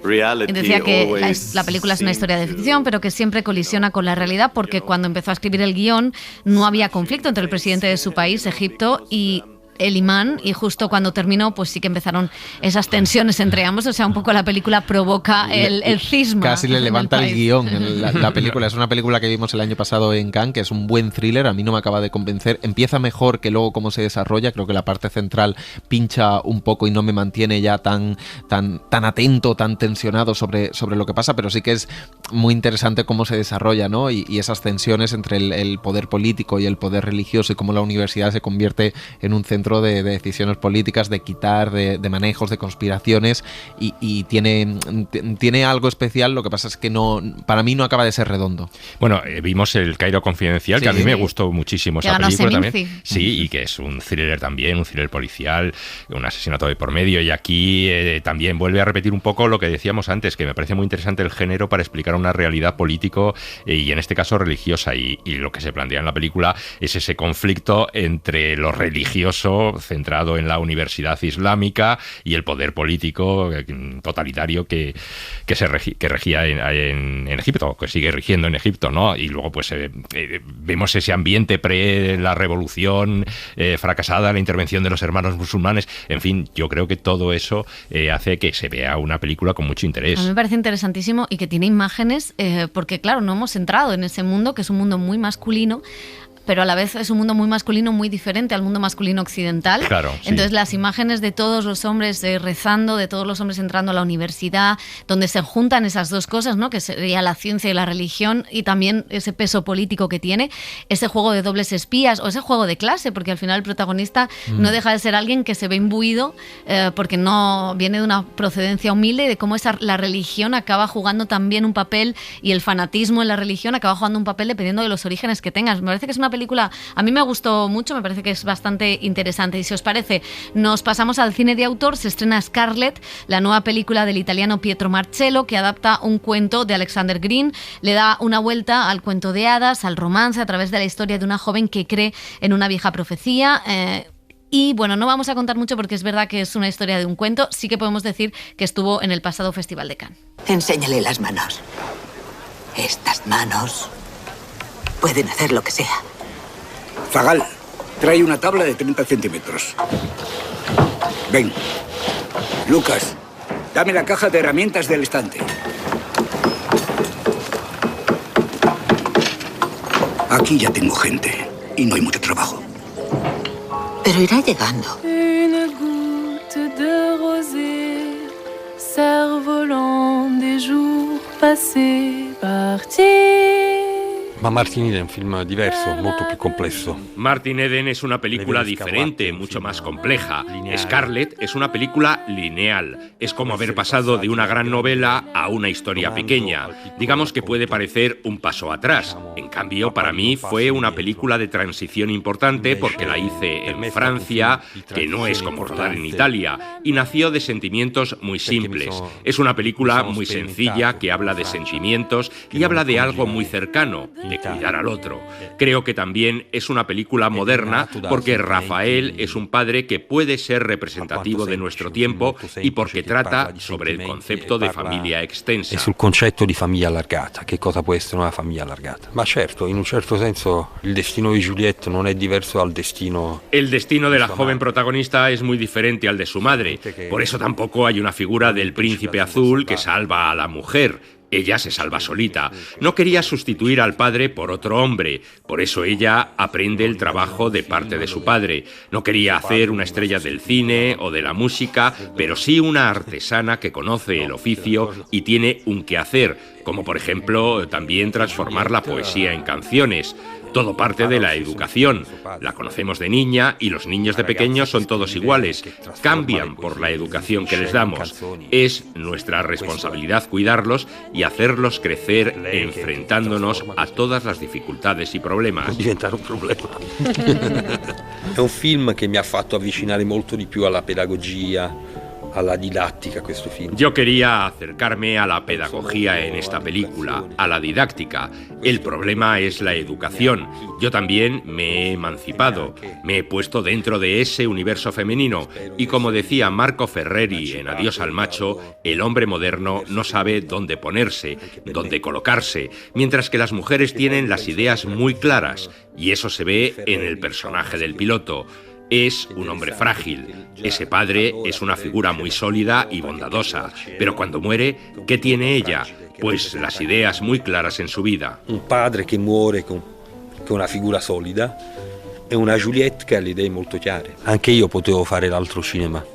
S24: reality
S2: decía que
S24: always
S2: la película es una historia de ficción, pero que siempre colisiona con la realidad, porque cuando empezó a escribir el guión no había conflicto entre el presidente de su país, Egipto, y el imán, y justo cuando terminó pues sí que empezaron esas tensiones entre ambos. O sea, un poco la película provoca el cisma.
S11: Casi le levanta el guión la película. Es una película que vimos el año pasado en Cannes, que es un buen thriller. A mí no me acaba de convencer. Empieza mejor que luego cómo se desarrolla. Creo que la parte central pincha un poco y no me mantiene ya tan atento, tan tensionado sobre lo que pasa, pero sí que es muy interesante cómo se desarrolla, ¿no? Y esas tensiones entre el poder político y el poder religioso, y cómo la universidad se convierte en un centro de decisiones políticas, de quitar, de manejos, de conspiraciones, y tiene algo especial. Lo que pasa es que para mí no acaba de ser redondo.
S14: Bueno, vimos el Cairo Confidencial, que a mí me gustó muchísimo esa película también. Sí, y que es un thriller también, un thriller policial, un asesinato de por medio, y aquí también vuelve a repetir un poco lo que decíamos antes, que me parece muy interesante el género para explicar una realidad político y en este caso religiosa, y lo que se plantea en la película es ese conflicto entre lo religioso centrado en la universidad islámica y el poder político totalitario que regía en Egipto, que sigue rigiendo en Egipto, ¿no? Y luego pues vemos ese ambiente pre la revolución fracasada, la intervención de los hermanos musulmanes. En fin, yo creo que todo eso hace que se vea una película con mucho interés.
S2: A mí me parece interesantísimo y que tiene imágenes, porque claro, no hemos entrado en ese mundo, que es un mundo muy masculino. pero a la vez es un mundo muy masculino, muy diferente al mundo masculino occidental.
S14: Claro, sí.
S2: Entonces las imágenes de todos los hombres rezando, de todos los hombres entrando a la universidad, donde se juntan esas dos cosas, ¿no? Que sería la ciencia y la religión, y también ese peso político que tiene, ese juego de dobles espías o ese juego de clase, porque al final el protagonista no deja de ser alguien que se ve imbuido porque no viene de una procedencia humilde, y de cómo la religión acaba jugando también un papel, y el fanatismo en la religión acaba jugando un papel dependiendo de los orígenes que tengas. Me parece que es una película, a mí me gustó mucho, me parece que es bastante interesante. Y si os parece, nos pasamos al cine de autor. Se estrena Scarlet, la nueva película del italiano Pietro Marcello, que adapta un cuento de Alexander Green, le da una vuelta al cuento de hadas, al romance, a través de la historia de una joven que cree en una vieja profecía. Y bueno, no vamos a contar mucho porque es verdad que es una historia de un cuento. Sí que podemos decir que estuvo en el pasado Festival de Cannes.
S3: Enséñale las manos. Estas manos pueden hacer lo que sea.
S12: Zagal, trae una tabla de 30 centímetros. Ven. Lucas, dame la caja de herramientas del estante. Aquí ya tengo gente y no hay mucho trabajo.
S3: Pero irá llegando.
S13: Une goutte de rosée, cerf-volant des jours passés, partis.
S15: Ma Martin Eden è un film diverso, molto più complesso.
S14: Martin Eden es una película diferente, mucho más compleja. Scarlet es una película lineal. Es como haber pasado de una gran novela a una historia pequeña. Digamos que puede parecer un paso atrás. En cambio, para mí fue una película de transición importante porque la hice en Francia, que no es como rodar en Italia, y nació de sentimientos muy simples. Es una película muy sencilla que habla de sentimientos y habla de algo muy cercano, de cuidar al otro. Creo que también es una película moderna porque Rafael es un padre que puede ser representativo de nuestro tiempo y porque trata sobre el concepto de familia extensa.
S15: E sul concetto di famiglia allargata, che cosa può essere una famiglia allargata. Ma certo, in un certo senso il destino di Juliette non è diverso dal destino...
S14: El destino de la joven protagonista es muy diferente al de su madre. Por eso tampoco hay una figura del príncipe azul que salva a la mujer. Ella se salva solita. No quería sustituir al padre por otro hombre. Por eso ella aprende el trabajo de parte de su padre. No quería hacer una estrella del cine o de la música, pero sí una artesana que conoce el oficio y tiene un quehacer, como por ejemplo también transformar la poesía en canciones. Todo parte de la educación. La conocemos de niña y los niños de pequeños son todos iguales. Cambian por la educación que les damos. Es nuestra responsabilidad cuidarlos y hacerlos crecer enfrentándonos a todas las dificultades y problemas.
S15: Diventare un problema. È un film che mi ha fatto avvicinare molto di più alla pedagogia, a la didáctica, questo film.
S14: Yo quería acercarme a la pedagogía en esta película, a la didáctica. El problema es la educación. Yo también me he emancipado, me he puesto dentro de ese universo femenino y como decía Marco Ferreri en Adiós al macho, el hombre moderno no sabe dónde ponerse, dónde colocarse, mientras que las mujeres tienen las ideas muy claras y eso se ve en el personaje del piloto. Es un hombre frágil. Ese padre es una figura muy sólida y bondadosa. Pero cuando muere, ¿qué tiene ella? Pues las ideas muy claras en su vida.
S15: Un padre che muore con una figura solida e una Juliette che ha le idee molto chiare. Anche io potevo fare l'altro cinema,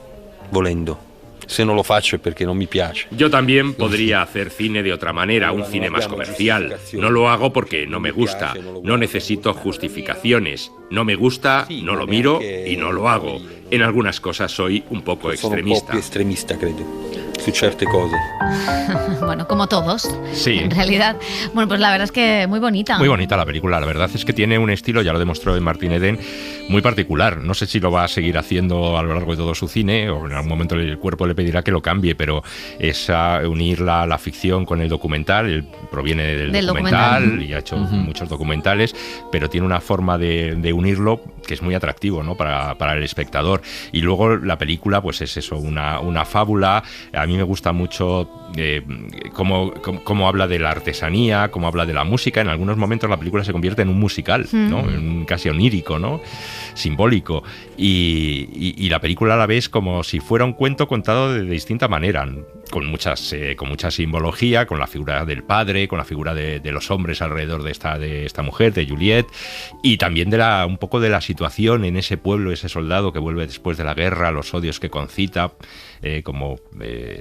S15: volendo. Se no lo faccio es porque no me piace.
S14: Yo también podría hacer cine de otra manera, un cine más comercial. No lo hago porque no me gusta. No necesito justificaciones. No me gusta, no lo miro y no lo hago. En algunas cosas soy un poco extremista.
S15: Sono un po' più estremista, credo. Su certe cose.
S2: Bueno, como todos,
S14: sí.
S2: En realidad. Bueno, pues la verdad es que muy bonita.
S14: Muy bonita la película, la verdad es que tiene un estilo, ya lo demostró en Martin Eden, muy particular. No sé si lo va a seguir haciendo a lo largo de todo su cine o en algún momento el cuerpo le pedirá que lo cambie, pero es unir la ficción con el documental. Él proviene del documental y ha hecho muchos documentales, pero tiene una forma de unirlo que es muy atractivo, ¿no? para el espectador. Y luego la película pues es eso, una fábula. A mí mí me gusta mucho cómo habla de la artesanía, cómo habla de la música. En algunos momentos la película se convierte en un musical, ¿no? Casi onírico, ¿no? Simbólico. Y la película la ves como si fuera un cuento contado de distinta manera, con mucha simbología, con la figura del padre, con la figura de los hombres alrededor de esta mujer, de Juliette, y también un poco de la situación en ese pueblo, ese soldado que vuelve después de la guerra, los odios que concita, como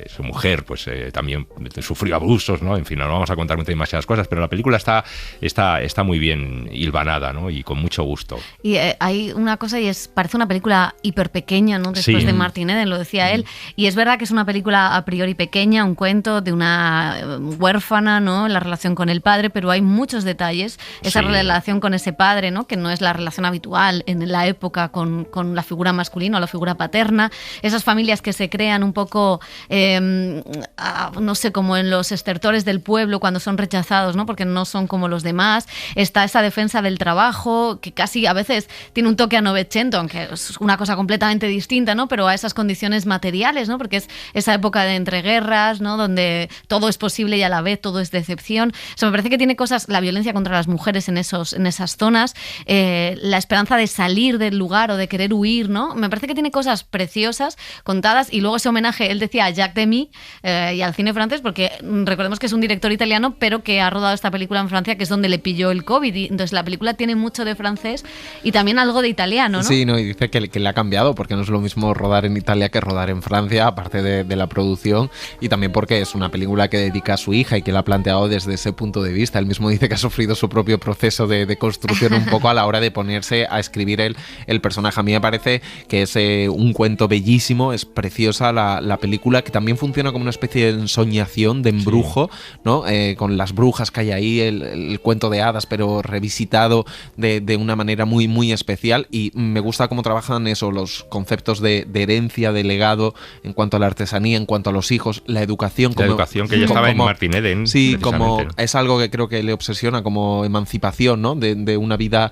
S14: su mujer pues también sufrió abusos, ¿no? En fin, no vamos a contar demasiadas cosas, pero la película está muy bien hilvanada, ¿no? Y con mucho gusto.
S2: Y hay una cosa, y parece una película hiper pequeña, ¿no? Después de Martin Eden, lo decía él, y es verdad que es una película a priori pequeña, un cuento de una huérfana, ¿no? La relación con el padre, pero hay muchos detalles, esa relación con ese padre, ¿no? Que no es la relación habitual en la época con la figura masculina o la figura paterna, esas familias que se crean un poco, no sé, como en los estertores del pueblo cuando son rechazados, ¿no? Porque no son como los demás. Está esa defensa del trabajo, que casi a veces tiene un toque a Novecento, aunque es una cosa completamente distinta, ¿no? Pero a esas condiciones materiales, ¿no? Porque es esa época de entreguerras, ¿no? Donde todo es posible y a la vez todo es decepción. O sea, me parece que tiene cosas, la violencia contra las mujeres en esas zonas, la esperanza de salir del lugar o de querer huir, ¿no? Me parece que tiene cosas preciosas contadas, y luego ese homenaje, él decía, a Jacques Demy y al cine francés, porque recordemos que es un director italiano, pero que ha rodado esta película en Francia, que es donde le pilló el COVID, y entonces la película tiene mucho de francés y también algo de italiano, ¿no?
S11: Sí, no, y dice que le ha cambiado, porque no es lo mismo rodar en Italia que rodar en Francia, aparte de la producción, y también porque es una película que dedica a su hija y que la ha planteado desde ese punto de vista. Él mismo dice que ha sufrido su propio proceso de construcción un poco a la hora de ponerse a escribir el personaje. A mí me parece que es un cuento bellísimo, es preciosa la película, que también funciona como una especie de ensoñación, de embrujo, ¿no? Con las brujas que hay ahí, el cuento de hadas, pero revisitado de una manera muy, muy especial, y me gusta cómo trabajan eso, los conceptos de herencia, de legado, en cuanto a la artesanía, en cuanto a los hijos, la educación.
S14: La educación que ya estaba en Martin Eden.
S11: Sí, como es algo que creo que le obsesiona, como emancipación, ¿no? De una vida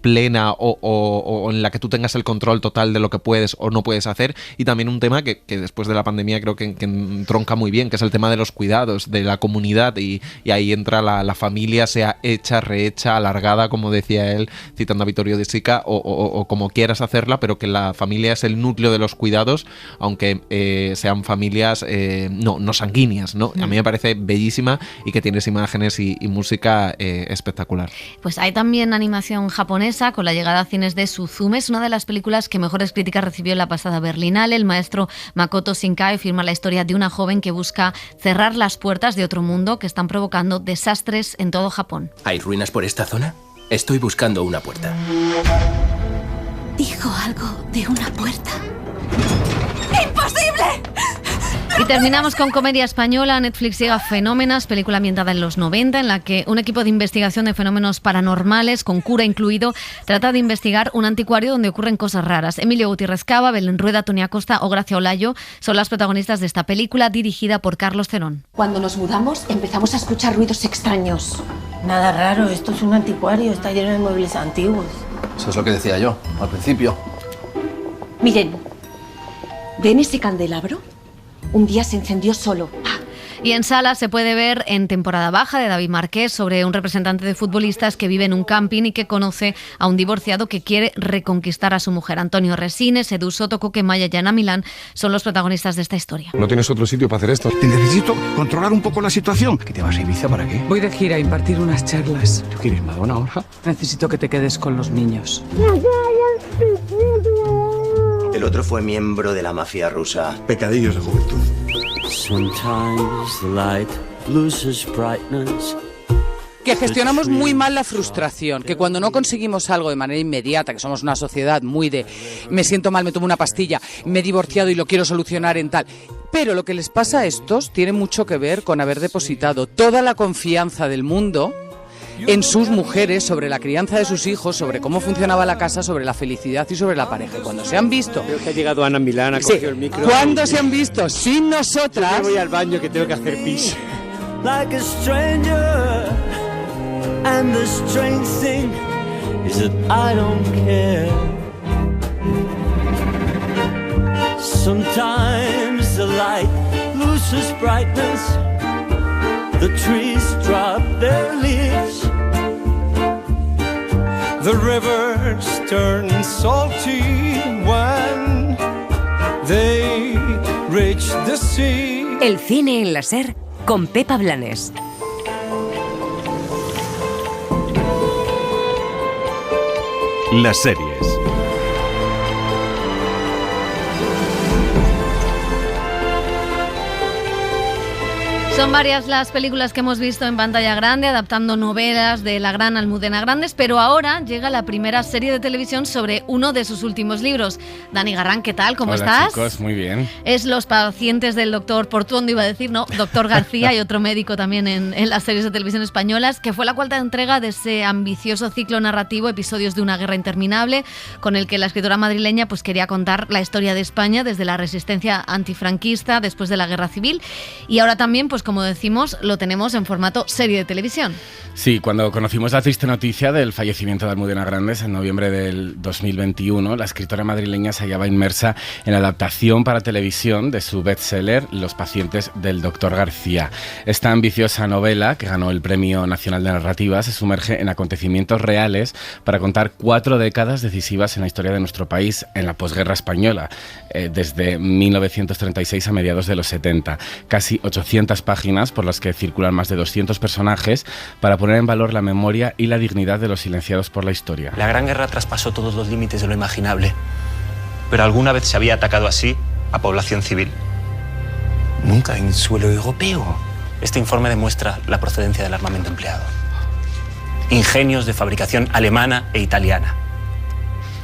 S11: plena o en la que tú tengas el control total de lo que puedes o no puedes hacer, y también un tema que después de la pandemia creo que entronca muy bien, que es el tema de los cuidados, de la comunidad, y ahí entra la familia, sea hecha, rehecha, alargada, como decía él, citando a Vittorio De Sica, o como quieras hacerla, pero que la familia es el núcleo de los cuidados, aunque sean familias no sanguíneas, ¿no? A mí me parece bellísima, y que tienes imágenes y música espectacular.
S2: Pues hay también animación japonesa, con la llegada a cines de Suzume. Es una de las películas que mejores críticas recibió en la pasada Berlinale. El maestro Makoto Shinkai firma la historia de una joven que busca cerrar las puertas de otro mundo que están provocando desastres en todo Japón.
S5: ¿Hay ruinas por esta zona? Estoy buscando una puerta.
S7: Dijo algo de una puerta. ¡Imposible!
S2: Y terminamos con comedia española. Netflix llega Fenómenas, película ambientada en los 90, en la que un equipo de investigación de fenómenos paranormales, con cura incluido, trata de investigar un anticuario donde ocurren cosas raras. Emilio Gutiérrez Cava, Belén Rueda, Tony Acosta o Gracia Olayo son las protagonistas de esta película, dirigida por Carlos Cerón.
S7: Cuando nos mudamos, empezamos a escuchar ruidos extraños.
S16: Nada raro, esto es un anticuario, está lleno de muebles antiguos.
S5: Eso es lo que decía yo, al principio.
S7: Miren, ¿ven ese candelabro? Un día se encendió solo.
S2: Y en sala se puede ver En temporada baja, de David Marqués, sobre un representante de futbolistas que vive en un camping y que conoce a un divorciado que quiere reconquistar a su mujer. Antonio Resines, Edu Soto, Coque Maya y Ana Milán son los protagonistas de esta historia.
S12: ¿No tienes otro sitio para hacer esto? Te necesito controlar un poco la situación. ¿Qué te vas a Ibiza para qué?
S18: Voy de gira a impartir unas charlas.
S12: ¿Tú quieres Madonna ahora?
S18: Necesito que te quedes con los niños.
S5: El otro fue miembro de la mafia rusa.
S12: Pecadillos de juventud.
S18: Sometimes the light loses brightness. Que gestionamos muy mal la frustración, que cuando no conseguimos algo de manera inmediata, que somos una sociedad muy de me siento mal, me tomo una pastilla, me he divorciado y lo quiero solucionar en tal. Pero lo que les pasa a estos tiene mucho que ver con haber depositado toda la confianza del mundo en sus mujeres, sobre la crianza de sus hijos, sobre cómo funcionaba la casa, sobre la felicidad y sobre la pareja. Y cuando se han visto...
S19: Creo que ha llegado Ana Milán, ha cogido el micro.
S18: ¿Cuándo se han visto sin nosotras?
S19: Yo me voy al baño que tengo que hacer pis.
S13: Like a stranger, and the strange thing is that I don't care. Sometimes the light loses loses brightness. The trees drop their leaves. The rivers turn salty when they reach the sea.
S10: El cine en la SER con Pepa Blanes.
S17: Las series.
S2: Son varias las películas que hemos visto en pantalla grande, adaptando novelas de la gran Almudena Grandes, pero ahora llega la primera serie de televisión sobre uno de sus últimos libros. Dani Garrán, ¿qué tal? ¿Cómo estás?
S20: Hola, chicos, muy bien.
S2: Es Los pacientes del doctor Portuondo, iba a decir, ¿no? Doctor García y otro médico también en las series de televisión españolas, que fue la cuarta entrega de ese ambicioso ciclo narrativo, Episodios de una guerra interminable, con el que la escritora madrileña pues quería contar la historia de España desde la resistencia antifranquista después de la Guerra Civil. Y ahora también, pues como decimos, lo tenemos en formato serie de televisión.
S20: Sí, cuando conocimos la triste noticia del fallecimiento de Almudena Grandes en noviembre del 2021, la escritora madrileña se hallaba inmersa en la adaptación para televisión de su bestseller Los pacientes del doctor García. Esta ambiciosa novela, que ganó el Premio Nacional de Narrativa, se sumerge en acontecimientos reales para contar 4 décadas decisivas en la historia de nuestro país en la posguerra española, desde 1936 a mediados de los 70. Casi 800 páginas por las que circulan más de 200 personajes para poner en valor la memoria y la dignidad de los silenciados por la historia.
S22: La Gran Guerra traspasó todos los límites de lo imaginable, pero alguna vez se había atacado así a población civil. Nunca en suelo europeo. Este informe demuestra la procedencia del armamento empleado. Ingenios de fabricación alemana e italiana.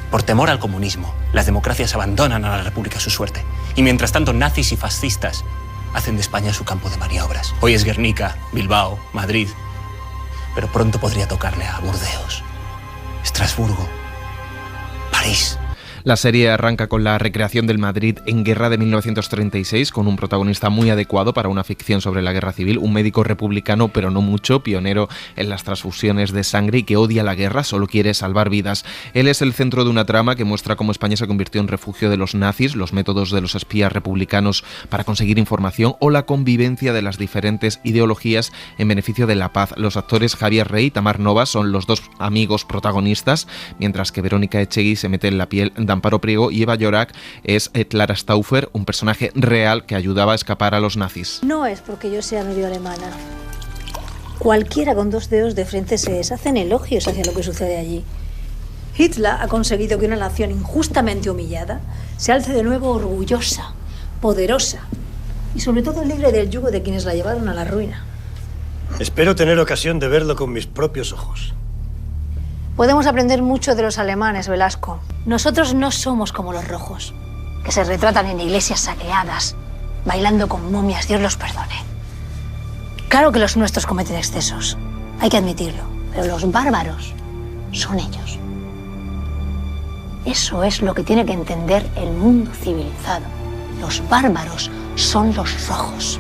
S22: Por temor al comunismo, las democracias abandonan a la República a su suerte. Y mientras tanto, nazis y fascistas hacen de España su campo de maniobras. Hoy es Guernica, Bilbao, Madrid, pero pronto podría tocarle a Burdeos, Estrasburgo, París.
S11: La serie arranca con la recreación del Madrid en guerra de 1936, con un protagonista muy adecuado para una ficción sobre la guerra civil, un médico republicano, pero no mucho, pionero en las transfusiones de sangre y que odia la guerra, solo quiere salvar vidas. Él es el centro de una trama que muestra cómo España se convirtió en refugio de los nazis, los métodos de los espías republicanos para conseguir información o la convivencia de las diferentes ideologías en beneficio de la paz. Los actores Javier Rey y Tamar Novas son los dos amigos protagonistas, mientras que Verónica Echegui se mete en la piel de Amparo Priego y Eva Llorac es Clara Stauffer, un personaje real que ayudaba a escapar a los nazis.
S25: No es porque yo sea medio alemana. Cualquiera con 2 dedos de frente se deshacen elogios hacia lo que sucede allí. Hitler ha conseguido que una nación injustamente humillada se alce de nuevo orgullosa, poderosa y sobre todo libre del yugo de quienes la llevaron a la ruina.
S26: Espero tener ocasión de verlo con mis propios ojos.
S25: Podemos aprender mucho de los alemanes, Velasco. Nosotros no somos como los rojos, que se retratan en iglesias saqueadas, bailando con momias, Dios los perdone. Claro que los nuestros cometen excesos, hay que admitirlo, pero los bárbaros son ellos. Eso es lo que tiene que entender el mundo civilizado. Los bárbaros son los rojos.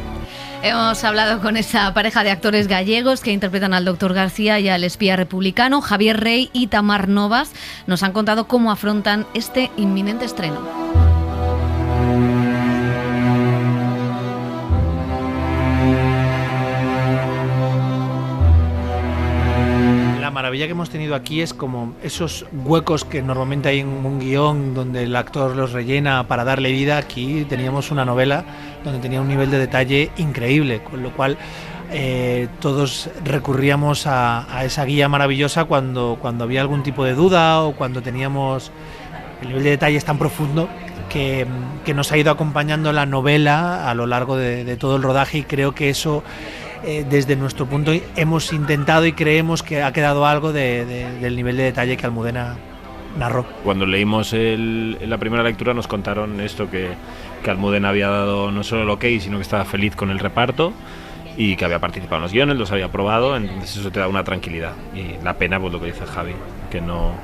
S2: Hemos hablado con esa pareja de actores gallegos que interpretan al doctor García y al espía republicano. Javier Rey y Tamar Novas nos han contado cómo afrontan este inminente estreno.
S27: La maravilla que hemos tenido aquí es como esos huecos que normalmente hay en un guión donde el actor los rellena para darle vida. Aquí teníamos una novela donde tenía un nivel de detalle increíble, con lo cual todos recurríamos a esa guía maravillosa cuando había algún tipo de duda o cuando teníamos el nivel de detalle es tan profundo que nos ha ido acompañando la novela a lo largo de todo el rodaje, y creo que eso desde nuestro punto hemos intentado y creemos que ha quedado algo del nivel de detalle que Almudena narró.
S28: Cuando leímos la primera lectura nos contaron esto, que Almudena había dado no solo el ok, sino que estaba feliz con el reparto y que había participado en los guiones, los había probado, entonces eso te da una tranquilidad. Y la pena, pues lo que dice Javi, que no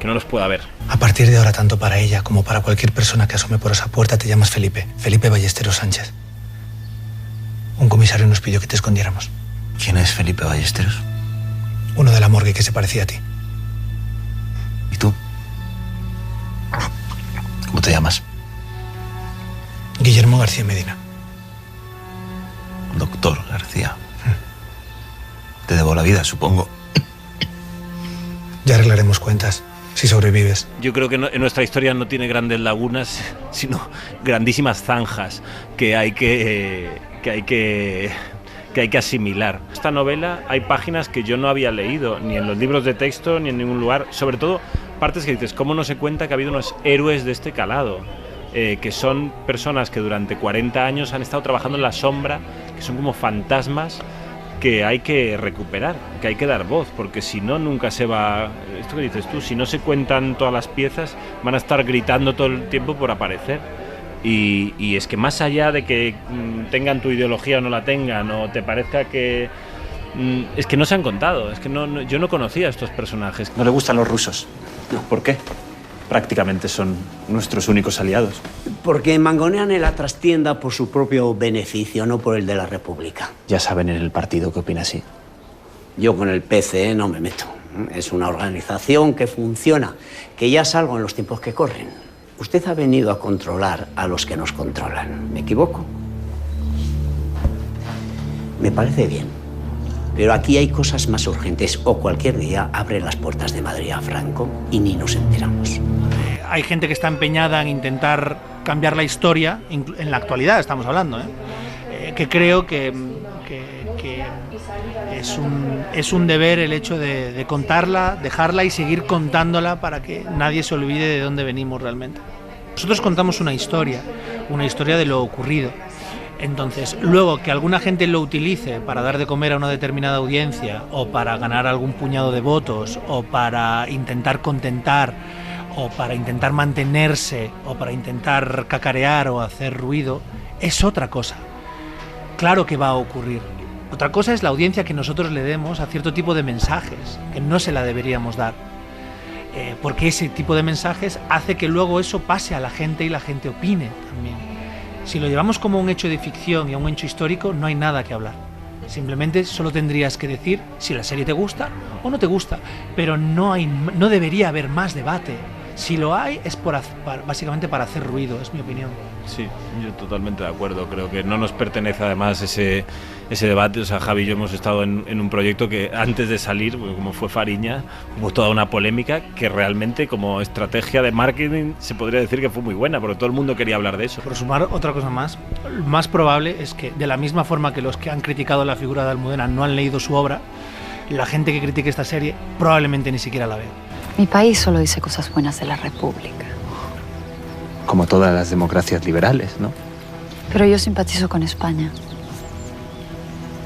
S28: los pueda ver.
S29: A partir de ahora, tanto para ella como para cualquier persona que asome por esa puerta, te llamas Felipe Ballesteros Sánchez. Un comisario nos pidió que te escondiéramos.
S5: ¿Quién es Felipe Ballesteros?
S29: Uno de la morgue que se parecía a ti.
S5: ¿Y tú? ¿Cómo te llamas?
S29: Guillermo García Medina.
S5: Doctor García. Te debo la vida, supongo.
S29: Ya arreglaremos cuentas, si sobrevives.
S28: Yo creo que en nuestra historia no tiene grandes lagunas, sino grandísimas zanjas que hay que asimilar. Esta novela hay páginas que yo no había leído, ni en los libros de texto, ni en ningún lugar. Sobre todo, partes que dices, ¿cómo no se cuenta que ha habido unos héroes de este calado? Que son personas que durante 40 años han estado trabajando en la sombra, que son como fantasmas que hay que recuperar, que hay que dar voz, porque si no, nunca se va... Esto que dices tú, si no se cuentan todas las piezas, van a estar gritando todo el tiempo por aparecer. Y es que más allá de que tengan tu ideología o no la tengan, o te parezca que... es que no se han contado, es que yo no conocía a estos personajes.
S22: No le gustan los rusos. No. ¿Por qué? Prácticamente son nuestros únicos aliados.
S1: Porque mangonean en la trastienda por su propio beneficio, no por el de la República.
S22: Ya saben en el partido qué opina así.
S1: Yo con el PCE no me meto. Es una organización que funciona, que ya salgo en los tiempos que corren. Usted ha venido a controlar a los que nos controlan. ¿Me equivoco? Me parece bien. Pero aquí hay cosas más urgentes o cualquier día abre las puertas de Madrid a Franco y ni nos enteramos.
S27: Hay gente que está empeñada en intentar cambiar la historia, en la actualidad estamos hablando, que creo que es un deber el hecho de contarla, dejarla y seguir contándola para que nadie se olvide de dónde venimos realmente. Nosotros contamos una historia de lo ocurrido. Entonces, luego que alguna gente lo utilice para dar de comer a una determinada audiencia o para ganar algún puñado de votos o para intentar contentar o para intentar mantenerse o para intentar cacarear o hacer ruido, es otra cosa. Claro que va a ocurrir. Otra cosa es la audiencia que nosotros le demos a cierto tipo de mensajes, que no se la deberíamos dar. Porque ese tipo de mensajes hace que luego eso pase a la gente y la gente opine también. Si lo llevamos como un hecho de ficción y a un hecho histórico, no hay nada que hablar. Simplemente solo tendrías que decir si la serie te gusta o no te gusta, pero no debería haber más debate. Si lo hay, es básicamente para hacer ruido, es mi opinión.
S28: Sí, yo totalmente de acuerdo. Creo que no nos pertenece además ese debate. O sea, Javi y yo hemos estado en un proyecto que antes de salir, como fue Fariña, hubo toda una polémica que realmente como estrategia de marketing se podría decir que fue muy buena, porque todo el mundo quería hablar de eso.
S27: Por sumar otra cosa más, lo más probable es que de la misma forma que los que han criticado la figura de Almudena no han leído su obra, la gente que critique esta serie probablemente ni siquiera la vea.
S3: Mi país solo dice cosas buenas de la República.
S22: Como todas las democracias liberales, ¿no?
S3: Pero yo simpatizo con España.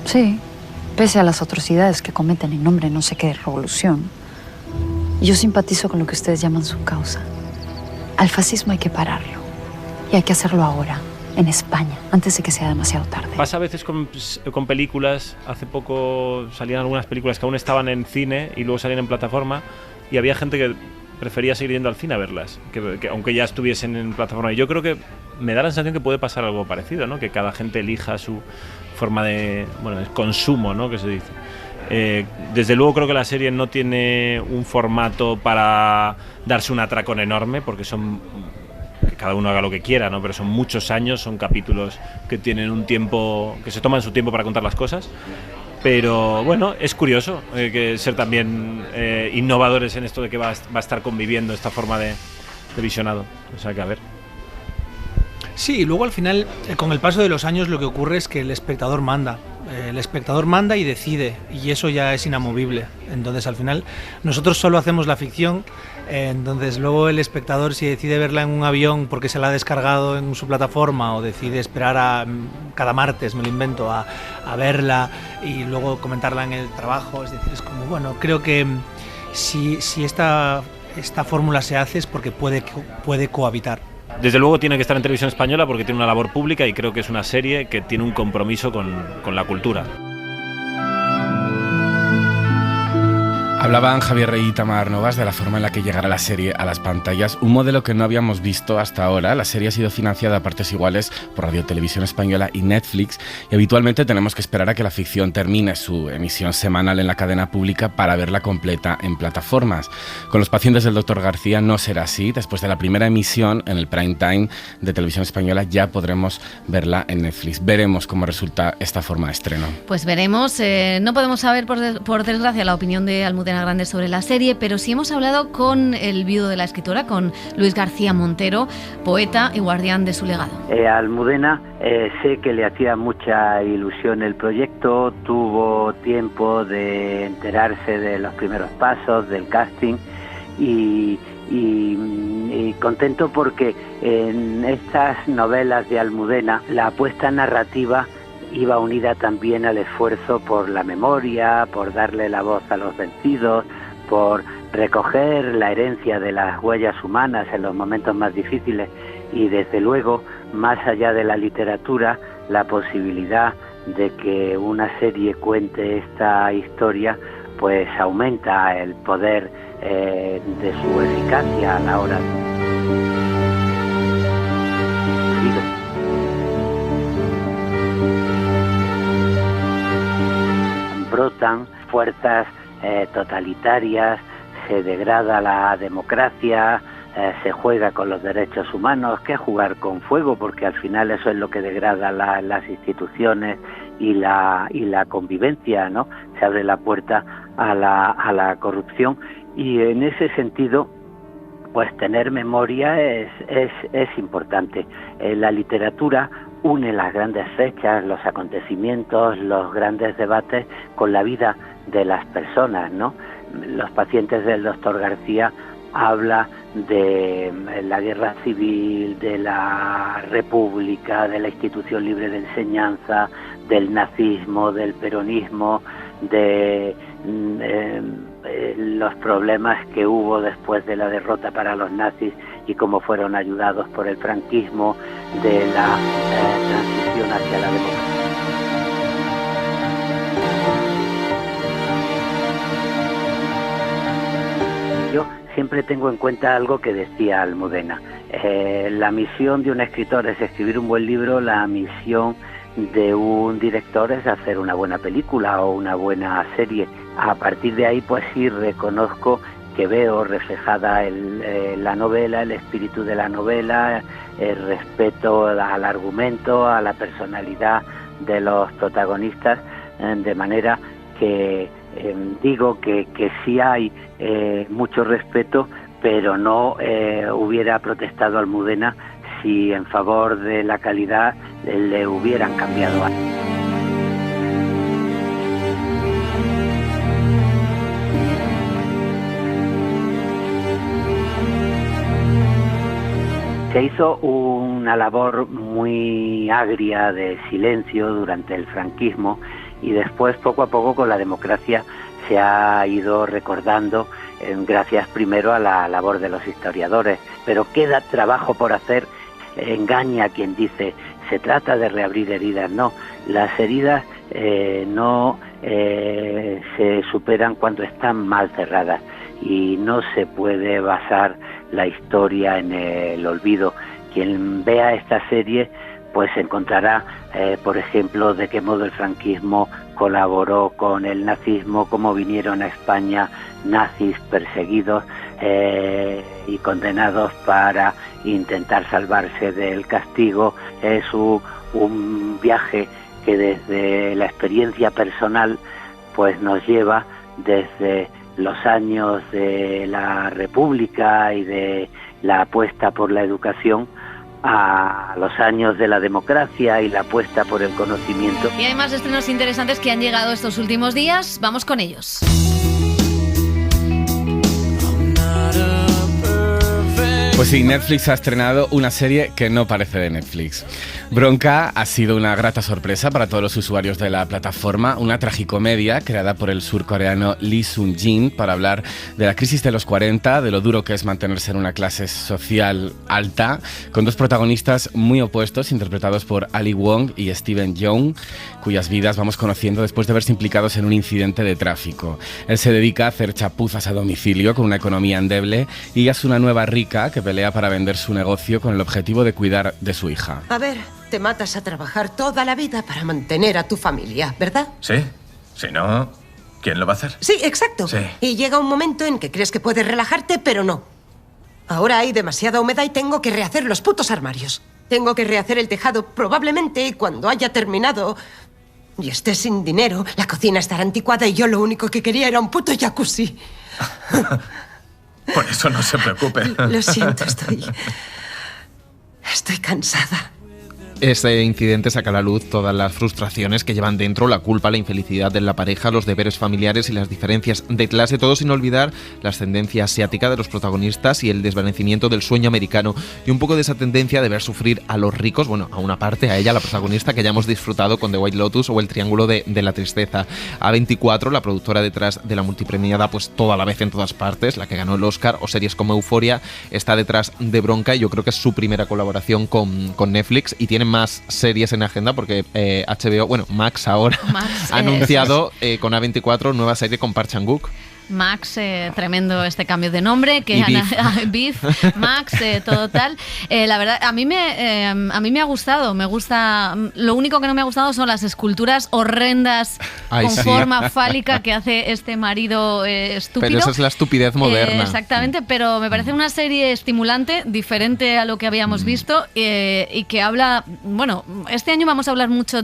S3: Sí, pese a las atrocidades que cometen en nombre de no sé qué revolución. Yo simpatizo con lo que ustedes llaman su causa. Al fascismo hay que pararlo. Y hay que hacerlo ahora, en España, antes de que sea demasiado tarde.
S28: Pasa a veces con películas. Hace poco salían algunas películas que aún estaban en cine y luego salían en plataforma. Y había gente que prefería seguir yendo al cine a verlas, que aunque ya estuviesen en plataforma. Y yo creo que me da la sensación que puede pasar algo parecido, ¿no? Que cada gente elija su forma de consumo, ¿no? Que se dice. Desde luego creo que la serie no tiene un formato para darse un atracón enorme, porque que cada uno haga lo que quiera, ¿no? Pero son muchos años, son capítulos que tienen un tiempo, que se toman su tiempo para contar las cosas. Pero bueno, es curioso que ser también innovadores en esto de que va a estar conviviendo esta forma de visionado. O sea que a ver.
S27: Sí, y luego al final, con el paso de los años, lo que ocurre es que el espectador manda. El espectador manda y decide, y eso ya es inamovible. Entonces al final nosotros solo hacemos la ficción, entonces luego el espectador, si decide verla en un avión porque se la ha descargado en su plataforma o decide esperar cada martes, me lo invento, a verla y luego comentarla en el trabajo, es decir, es como, bueno, creo que si esta fórmula se hace es porque puede cohabitar.
S28: Desde luego tiene que estar en televisión española porque tiene una labor pública y creo que es una serie que tiene un compromiso con la cultura.
S20: Hablaban Javier Rey y Tamar Novas de la forma en la que llegará la serie a las pantallas, un modelo que no habíamos visto hasta ahora. La serie ha sido financiada a partes iguales por Radio Televisión Española y Netflix, y habitualmente tenemos que esperar a que la ficción termine su emisión semanal en la cadena pública para verla completa en plataformas. Con Los pacientes del Dr. García no será así. Después de la primera emisión en el prime time de Televisión Española ya podremos verla en Netflix. Veremos cómo resulta esta forma de estreno.
S2: Pues veremos. No podemos saber, por desgracia, la opinión de Almudena Grandes sobre la serie, pero sí hemos hablado con el viudo de la escritora, con Luis García Montero, poeta y guardián de su legado.
S4: Almudena, sé que le hacía mucha ilusión el proyecto, tuvo tiempo de enterarse de los primeros pasos, del casting, y contento porque en estas novelas de Almudena la apuesta narrativa iba unida también al esfuerzo por la memoria, por darle la voz a los vencidos, por recoger la herencia de las huellas humanas en los momentos más difíciles y, desde luego, más allá de la literatura, la posibilidad de que una serie cuente esta historia, pues aumenta el poder de su eficacia a la hora brotan fuerzas totalitarias, se degrada la democracia, se juega con los derechos humanos. ¿Qué jugar con fuego? Porque al final eso es lo que degrada las instituciones y la convivencia, ¿no? Se abre la puerta a la corrupción, y en ese sentido, pues tener memoria es importante. La literatura une las grandes fechas, los acontecimientos, los grandes debates con la vida de las personas, ¿no? Los pacientes del Dr. García habla de la guerra civil, de la república, de la institución libre de enseñanza, del nazismo, del peronismo, de los problemas que hubo después de la derrota para los nazis y cómo fueron ayudados por el franquismo, de la transición hacia la democracia. Yo siempre tengo en cuenta algo que decía Almudena. La misión de un escritor es escribir un buen libro, la misión de un director es hacer una buena película o una buena serie. A partir de ahí, pues sí reconozco que veo reflejada la novela, el espíritu de la novela, el respeto al argumento, a la personalidad de los protagonistas, de manera que digo que sí hay mucho respeto, pero no hubiera protestado Almudena si en favor de la calidad le hubieran cambiado algo. Se hizo una labor muy agria de silencio durante el franquismo, y después, poco a poco, con la democracia se ha ido recordando, gracias primero a la labor de los historiadores. Pero queda trabajo por hacer. Engaña quien dice se trata de reabrir heridas. No, las heridas no se superan cuando están mal cerradas, y no se puede basar la historia en el olvido. Quien vea esta serie pues encontrará, por ejemplo, de qué modo el franquismo colaboró con el nazismo, cómo vinieron a España nazis perseguidos y condenados para intentar salvarse del castigo. Es un viaje que desde la experiencia personal pues nos lleva desde los años de la República y de la apuesta por la educación a los años de la democracia y la apuesta por el conocimiento.
S2: Y hay más estrenos interesantes que han llegado estos últimos días. Vamos con ellos.
S20: Pues sí, Netflix ha estrenado una serie que no parece de Netflix. Bronca ha sido una grata sorpresa para todos los usuarios de la plataforma, una tragicomedia creada por el surcoreano Lee Sung-jin para hablar de la crisis de los 40, de lo duro que es mantenerse en una clase social alta, con dos protagonistas muy opuestos, interpretados por Ali Wong y Steven Yeun, cuyas vidas vamos conociendo después de verse implicados en un incidente de tráfico. Él se dedica a hacer chapuzas a domicilio con una economía endeble y ella es una nueva rica que pelea para vender su negocio con el objetivo de cuidar de su hija.
S6: A ver, te matas a trabajar toda la vida para mantener a tu familia, ¿verdad?
S8: Sí. Si no, ¿quién lo va a hacer?
S6: Sí, exacto.
S8: Sí.
S6: Y llega un momento en que crees que puedes relajarte, pero no. Ahora hay demasiada humedad y tengo que rehacer los putos armarios. Tengo que rehacer el tejado. Probablemente cuando haya terminado y esté sin dinero, la cocina estará anticuada y yo lo único que quería era un puto jacuzzi.
S8: Por eso no se preocupe.
S6: Lo siento, estoy cansada.
S11: Este incidente saca a la luz todas las frustraciones que llevan dentro, la culpa, la infelicidad de la pareja, los deberes familiares y las diferencias de clase, todo sin olvidar la ascendencia asiática de los protagonistas y el desvanecimiento del sueño americano y un poco de esa tendencia de ver sufrir a los ricos, bueno, a una parte, a ella, la protagonista, que ya hemos disfrutado con The White Lotus o El Triángulo de la Tristeza. A24, la productora detrás de la multipremiada Pues Toda la Vez en Todas Partes, la que ganó el Oscar, o series como Euphoria, está detrás de Bronca y yo creo que es su primera colaboración con Netflix y tiene más series en agenda porque HBO, bueno, Max ahora ha anunciado con A24 nueva serie con Park Chan-wook.
S2: Max, tremendo este cambio de nombre, que Beef, Max, todo tal. La verdad, a mí me ha gustado, me gusta. Lo único que no me ha gustado son las esculturas horrendas con forma fálica que hace este marido estúpido.
S11: Pero esa es la estupidez moderna.
S2: Exactamente, pero me parece una serie estimulante, diferente a lo que habíamos visto y que habla, bueno, este año vamos a hablar mucho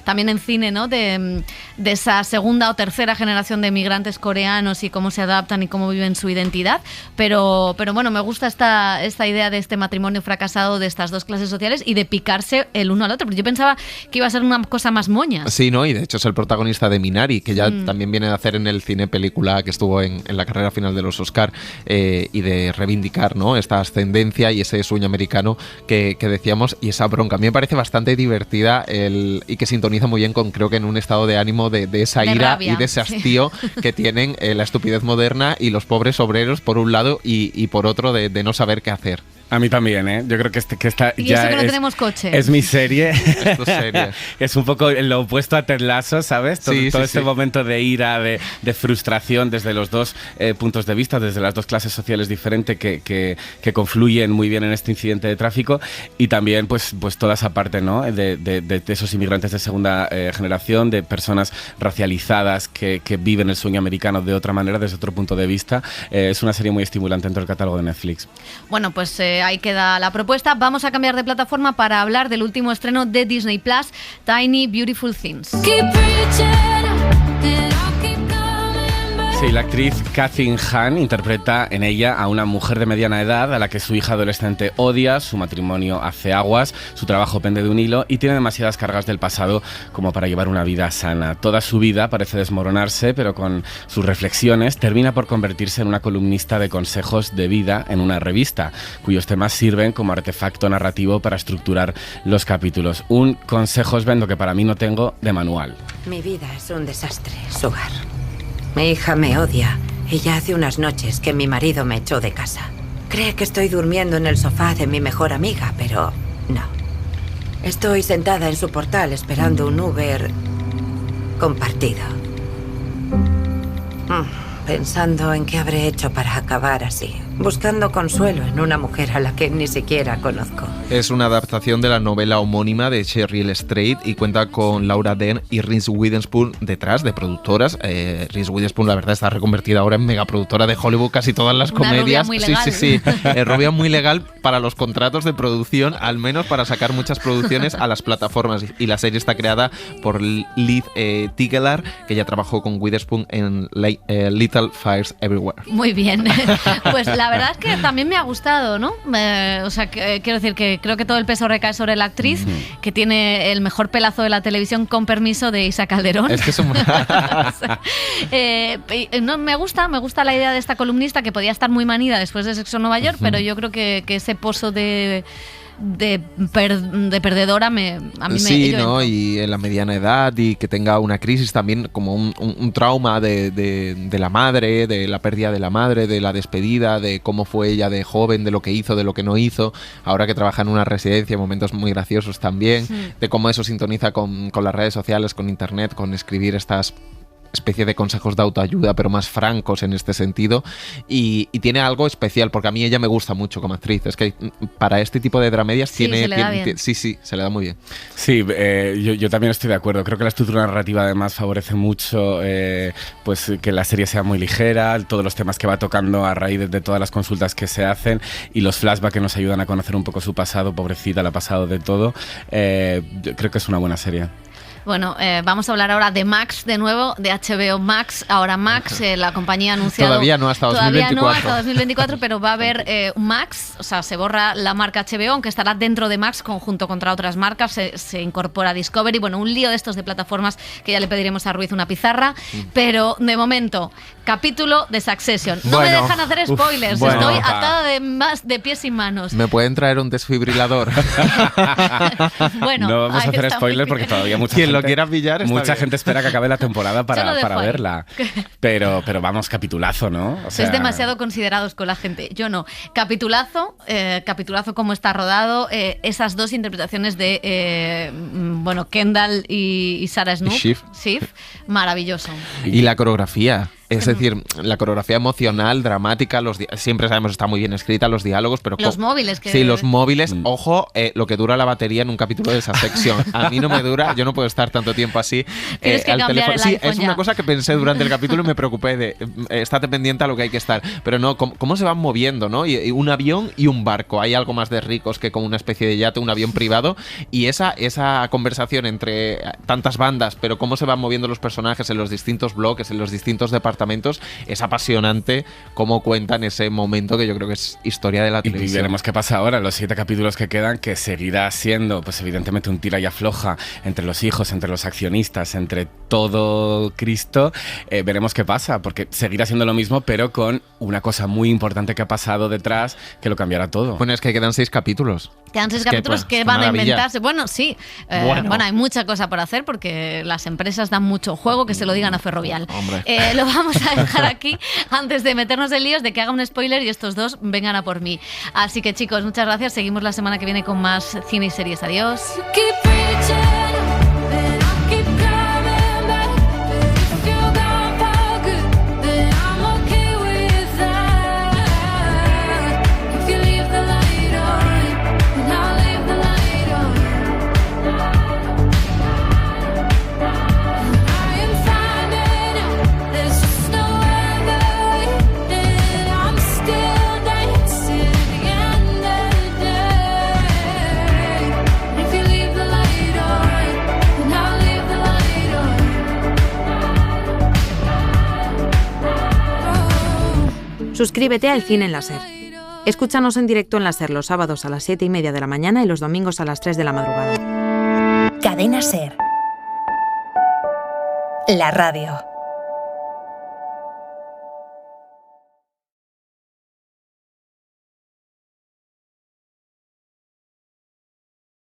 S2: también en cine, ¿no? De esa segunda o tercera generación de migrantes coreanos y cómo se adaptan y cómo viven su identidad, pero bueno, me gusta esta idea de este matrimonio fracasado de estas dos clases sociales y de picarse el uno al otro, porque yo pensaba que iba a ser una cosa más moña.
S11: Sí, ¿no? Y de hecho es el protagonista de Minari, que ya también viene de hacer en el cine película que estuvo en la carrera final de los Oscar y de reivindicar, ¿no?, esta ascendencia y ese sueño americano que decíamos, y esa bronca. A mí me parece bastante divertida y que sintoniza muy bien con, creo que en un estado de ánimo de esa ira rabia, y de ese hastío que tienen la estupidez moderna y los pobres obreros por un lado y por otro de no saber qué hacer.
S20: A mí también, ¿eh? Yo creo que esta
S2: y
S20: ya
S2: eso que no tenemos coche.
S20: Es mi serie. Es un poco lo opuesto a Ted Lasso, ¿sabes? Todo este momento de ira, de frustración desde los dos puntos de vista, desde las dos clases sociales diferentes que confluyen muy bien en este incidente de tráfico y también pues toda esa parte, ¿no?, de esos inmigrantes de segunda generación, de personas racializadas que viven el sueño americano de otra manera, desde otro punto de vista. Es una serie muy estimulante dentro del catálogo de Netflix.
S2: Bueno, pues ahí queda la propuesta. Vamos a cambiar de plataforma para hablar del último estreno de Disney Plus, Tiny Beautiful Things.
S20: Sí, la actriz Kathryn Hahn interpreta en ella a una mujer de mediana edad a la que su hija adolescente odia, su matrimonio hace aguas, su trabajo pende de un hilo y tiene demasiadas cargas del pasado como para llevar una vida sana. Toda su vida parece desmoronarse, pero con sus reflexiones termina por convertirse en una columnista de consejos de vida en una revista, cuyos temas sirven como artefacto narrativo para estructurar los capítulos. Un consejos vendo que para mí no tengo de manual.
S9: Mi vida es un desastre, Sugar. Mi hija me odia y ya hace unas noches que mi marido me echó de casa. Cree que estoy durmiendo en el sofá de mi mejor amiga, pero no. Estoy sentada en su portal esperando un Uber compartido. Pensando en qué habré hecho para acabar así. Buscando consuelo en una mujer a la que ni siquiera conozco.
S11: Es una adaptación de la novela homónima de Cheryl Strait y cuenta con Laura Dern y Reese Witherspoon detrás de productoras. Reese Witherspoon, la verdad, está reconvertida ahora en megaproductora de Hollywood, casi todas las comedias.
S2: Una rubia muy legal.
S11: Sí. Rubia muy legal para los contratos de producción, al menos para sacar muchas producciones a las plataformas. Y la serie está creada por Liv Tygeler, que ya trabajó con Witherspoon en Little Fires Everywhere.
S2: Muy bien. Pues la La verdad es que también me ha gustado, ¿no? O sea, quiero decir que creo que todo el peso recae sobre la actriz, que tiene el mejor pelazo de la televisión, con permiso de Isa Calderón.
S11: Es que es un...
S2: no, me gusta la idea de esta columnista, que podía estar muy manida después de Sexo en Nueva York, pero yo creo que ese pozo de perdedora a mí
S11: sí,
S2: me...
S11: ¿no? Y en la mediana edad, y que tenga una crisis también, como un trauma de la madre, de la pérdida de la madre, de la despedida, de cómo fue ella de joven, de lo que hizo, de lo que no hizo, ahora que trabaja en una residencia, momentos muy graciosos también, de cómo eso sintoniza con las redes sociales, con internet, con escribir estas especie de consejos de autoayuda, pero más francos en este sentido, y tiene algo especial, porque a mí ella me gusta mucho como actriz. Es que para este tipo de dramedias
S2: se le
S11: da muy bien.
S20: Sí, yo también estoy de acuerdo. Creo que la estructura narrativa además favorece mucho pues que la serie sea muy ligera, todos los temas que va tocando a raíz de todas las consultas que se hacen, y los flashbacks que nos ayudan a conocer un poco su pasado. Pobrecita, la ha pasado de todo. Yo creo que es una buena serie.
S2: Bueno, vamos a hablar ahora de Max, de nuevo, de HBO Max. Ahora Max, la compañía ha anunciado...
S11: Todavía no hasta 2024.
S2: Todavía no hasta 2024, pero va a haber Max, o sea, se borra la marca HBO, aunque estará dentro de Max, conjunto contra otras marcas, se incorpora Discovery. Bueno, un lío de estos de plataformas que ya le pediremos a Ruiz una pizarra, pero de momento, capítulo de Succession. No me dejan hacer spoilers, estoy atada de pies y manos.
S11: ¿Me pueden traer un desfibrilador?
S2: Bueno,
S20: no vamos a hacer spoilers porque todavía mucha gente...
S11: lo quiera pillar,
S20: mucha gente espera que acabe la temporada para verla. Pero vamos, capitulazo, ¿no? O sea...
S2: Sois demasiado considerados con la gente. Yo no. Capitulazo como está rodado. Esas dos interpretaciones de Kendall y Sarah Snook. Schiff. Maravilloso.
S11: Y la coreografía. Es decir, la coreografía emocional, dramática, siempre sabemos que está muy bien escrita, los diálogos, pero...
S2: Los móviles.
S11: Sí, los móviles. Ojo, lo que dura la batería en un capítulo de esa sección. A mí no me dura, yo no puedo estar tanto tiempo así
S2: Tienes que
S11: al
S2: cambiar
S11: teléfono.
S2: el iPhone
S11: es una cosa que pensé durante el capítulo y me preocupé de estate pendiente a lo que hay que estar. Pero no, cómo se van moviendo, ¿no? Y un avión y un barco. Hay algo más de ricos que como una especie de yate, un avión privado. Y esa conversación entre tantas bandas, pero cómo se van moviendo los personajes en los distintos bloques, en los distintos departamentos, es apasionante cómo cuentan ese momento que yo creo que es historia de la televisión.
S20: Y veremos qué pasa ahora, los 7 capítulos que quedan, que seguirá siendo, pues evidentemente, un tira y afloja entre los hijos, entre los accionistas, entre todo Cristo. Veremos qué pasa, porque seguirá siendo lo mismo, pero con una cosa muy importante que ha pasado detrás, que lo cambiará todo.
S11: Bueno, es que quedan 6 capítulos.
S2: Quedan 6 capítulos que van a inventarse. Bueno, sí. Bueno, hay mucha cosa por hacer porque las empresas dan mucho juego, que se lo digan a Ferrovial. Lo vamos a dejar aquí antes de meternos en líos, de que haga un spoiler y estos dos vengan a por mí. Así que, chicos, muchas gracias. Seguimos la semana que viene con más cine y series. Adiós.
S7: Suscríbete a El Cine en la SER. Escúchanos en directo en la SER los sábados a las 7:30 de la mañana y los domingos a las 3 de la madrugada.
S10: Cadena SER. La radio.